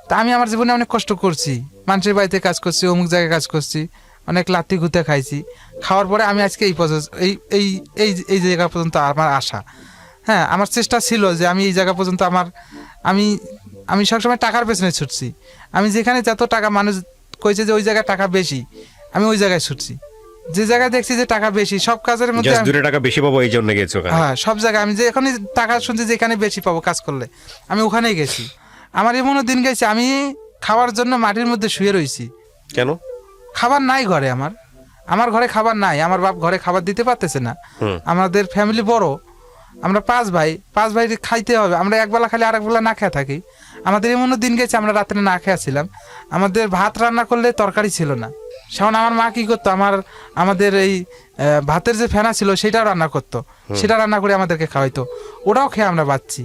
তা আমি আমার জীবনে অনেক কষ্ট করছি, মানুষের বাড়িতে কাজ করছি, অমুক জায়গায় কাজ করছি, অনেক লাত্তি ঘুতে খাইছি। খাওয়ার পরে আমি আজকে এই জায়গা পর্যন্ত আমার আশা। হ্যাঁ, আমার চেষ্টা ছিল যে আমি এই জায়গা পর্যন্ত আমি সবসময় টাকার পেছনে ছুটছি। আমি যেখানে যত টাকা মানুষ কইছে যে ওই জায়গায় টাকা বেশি, আমি ওই জায়গায় ছুটছি। যে জায়গায় দেখছি যে টাকা বেশি, সব কাজের মধ্যে 2 টাকা বেশি পাবো এই জন্য গেছো। হ্যাঁ, সব জায়গায় আমি যে এখনই টাকা শুনছি যেখানে বেশি পাবো কাজ করলে, আমি ওখানেই গেছি। আমার এমনও দিন গেছে আমি খাওয়ার জন্য মাটির মধ্যে শুয়ে রয়েছি। কেন? খাবার নাই ঘরে, আমার ঘরে খাবার নাই, আমার বাপ ঘরে খাবার দিতে পারতেছে না। আমাদের ফ্যামিলি বড়, আমরা 5 ভাই খাইতে হবে, আমরা একবেলা খালি আর একবেলা না খেয়ে থাকি। আমাদের এমনও দিন গেছে আমরা রাত্রে না খেয়েছিলাম, আমাদের ভাত রান্না করলে তরকারি ছিল না। সেমন আমার মা কি করতো, আমাদের এই ভাতের যে ফেনা ছিল সেটাও রান্না করতো, সেটা রান্না করে আমাদেরকে খাওয়াইতো, ওটাও খেয়ে আমরা বাঁচছি,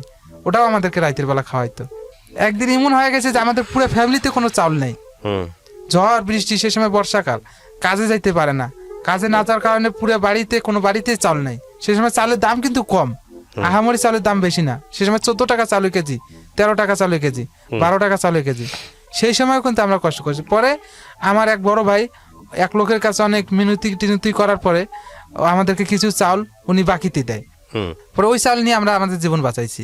ওটাও আমাদেরকে রাতের বেলা খাওয়াইতো। একদিন এমন হয়ে গেছে যে আমাদের পুরো ফ্যামিলিতে কোনো চাউল নেই, ঝড় বৃষ্টি, সে সময় বর্ষাকাল, কাজে যাইতে পারে না, কাজে না যাওয়ার কারণে পুরো কোনো বাড়িতে চাউল নেই। সে সময় চালের দাম কিন্তু কম, আহামরি চালের দাম বেশি না। সে সময় 14 টাকা চালের কেজি, 13 টাকা চালের কেজি, 12 টাকা চালের কেজি। সেই সময় কিন্তু আমরা কষ্ট করছি। পরে আমার এক বড় ভাই এক লোকের কাছে অনেক মিনতি করার পরে আমাদেরকে কিছু চাউল উনি বাকিতে দেয়। পরে ওই চাউল নিয়ে আমরা আমাদের জীবন বাঁচাইছি।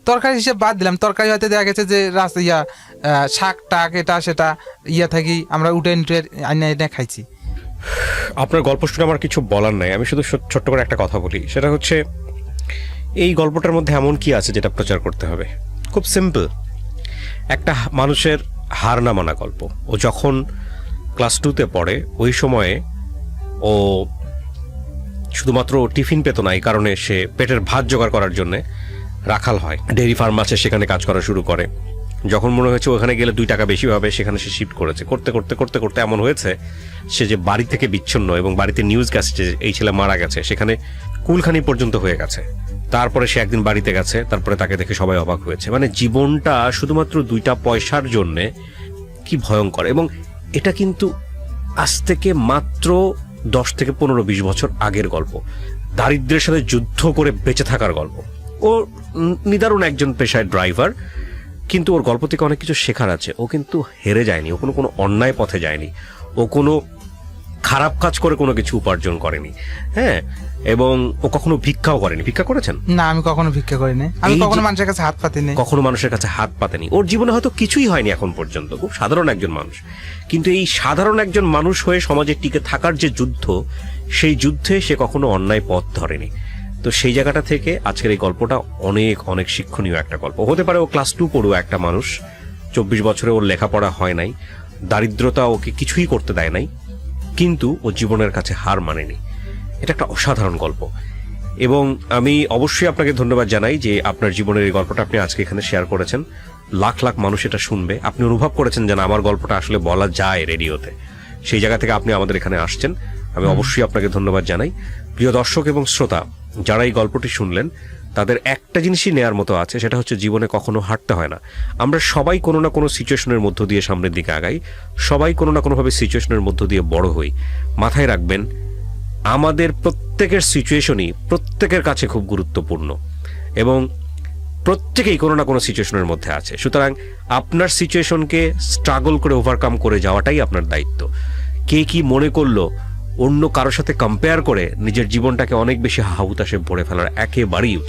তরকারি হিসেবে বাদ দিলাম, তরকারি হয়তো দেখা গেছে যে শাক টাক এটা সেটা থাকি আমরা উঠে এনে খাইছি। আপনার গল্প শুনে আমার কিছু বলার নাই, আমি শুধু ছোট্ট করে একটা কথা বলি। সেটা হচ্ছে, এই গল্পটার মধ্যে এমন কি আছে যেটা প্রচার করতে হবে? খুব সিম্পল, একটা মানুষের হার না মানা গল্প। ও যখন ক্লাস 2-তে পড়ে, ওই সময়ে ও শুধুমাত্র টিফিন পেত না, এই কারণে সে পেটের ভাত জোগাড় করার জন্য রাখাল হয়, ডেইরি ফার্ম আছে সেখানে কাজ করা শুরু করে, যখন মনে হয়েছে ওখানে গেলে 2 টাকা বেশি হবে, সেখানে সে শিফট করেছে। করতে করতে করতে করতে এমন হয়েছে সে যে বাড়ি থেকে বিচ্ছিন্ন, এবং বাড়িতে নিউজ গেছে যে এই ছেলে মারা গেছে, সেখানে কুলখানি পর্যন্ত হয়ে গেছে। তারপরে সে একদিন বাড়িতে গেছে, তারপরে তাকে দেখে সবাই অবাক হয়েছে। মানে জীবনটা শুধুমাত্র 2টা পয়সার জন্যে কি ভয়ঙ্কর। এবং এটা কিন্তু আজ থেকে মাত্র 10 থেকে 15-20 বছর আগের গল্প। দারিদ্র্যের সাথে যুদ্ধ করে বেঁচে থাকার গল্প। ও নিদারুণ একজন পেশায় ড্রাইভার, কিন্তু ওর গল্প থেকে অনেক কিছু শেখার আছে। ও কিন্তু হেরে যায়নি, ও কোনো অন্যায় পথে যায়নি, ও কোনো খারাপ কাজ করে কোনো কিছু উপার্জন করেনি। হ্যাঁ, এবং ও কখনো ভিক্ষাও করেনি। ভিক্ষা করেছেন? না, আমি কখনো ভিক্ষা করিনি, আমি এই যে- কখনো মানুষের কাছে হাত পাতিনি। কখনো মানুষের কাছে হাত পাতেনি। ওর জীবনে হয়তো কিছুই হয়নি এখন পর্যন্ত, খুব সাধারণ একজন মানুষ। কিন্তু এই সাধারণ একজন মানুষ হয়ে সমাজে টিকে থাকার যে যুদ্ধ, সেই যুদ্ধে সে কখনো অন্যায় পথ ধরেনি। তো সেই জায়গাটা থেকে আজকের এই গল্পটা অনেক অনেক শিক্ষণীয় একটা গল্প। হতে পারে ও ক্লাস 2 পড়ুয়া একটা মানুষ, 24 বছরে ওর লেখাপড়া হয় নাই, দারিদ্রতা ওকে কিছুই করতে দেয় নাই, কিন্তু ও জীবনের কাছে হার মানেনি। এটা একটা অসাধারণ গল্প। এবং আমি অবশ্যই আপনাকে ধন্যবাদ জানাই যে আপনার জীবনের এই গল্পটা আপনি আজকে এখানে শেয়ার করেছেন। লাখ লাখ মানুষ এটা শুনবে। আপনি অনুভব করেছেন যেন আমার গল্পটা আসলে বলা যায় রেডিওতে, সেই জায়গা থেকে আপনি আমাদের এখানে আসছেন। আমি অবশ্যই আপনাকে ধন্যবাদ জানাই। প্রিয় দর্শক এবং শ্রোতা, যারা এই গল্পটি শুনলেন, তাদের একটা জিনিসই নেয়ার মতো আছে, সেটা হচ্ছে জীবনে কখনো হারতে হয় না। আমরা সবাই কোনো না কোনো সিচুয়েশনের মধ্য দিয়ে সামনের দিকে আগাই, সবাই কোনো না কোনোভাবে সিচুয়েশনের মধ্য দিয়ে বড় হই। মাথায় রাখবেন, আমাদের প্রত্যেকের সিচুয়েশনই প্রত্যেকের কাছে খুব গুরুত্বপূর্ণ, এবং প্রত্যেকেই কোনো না কোনো সিচুয়েশনের মধ্যে আছে। সুতরাং আপনার সিচুয়েশনকে স্ট্রাগল করে ওভারকাম করে যাওয়াটাই আপনার দায়িত্ব। কে কি মনে করলো, অন্য কারোর সাথে কম্পেয়ার করে নিজের জীবনটাকে অনেক বেশি হাহুতাশে ভরে ফেলার একেবারেই উচিত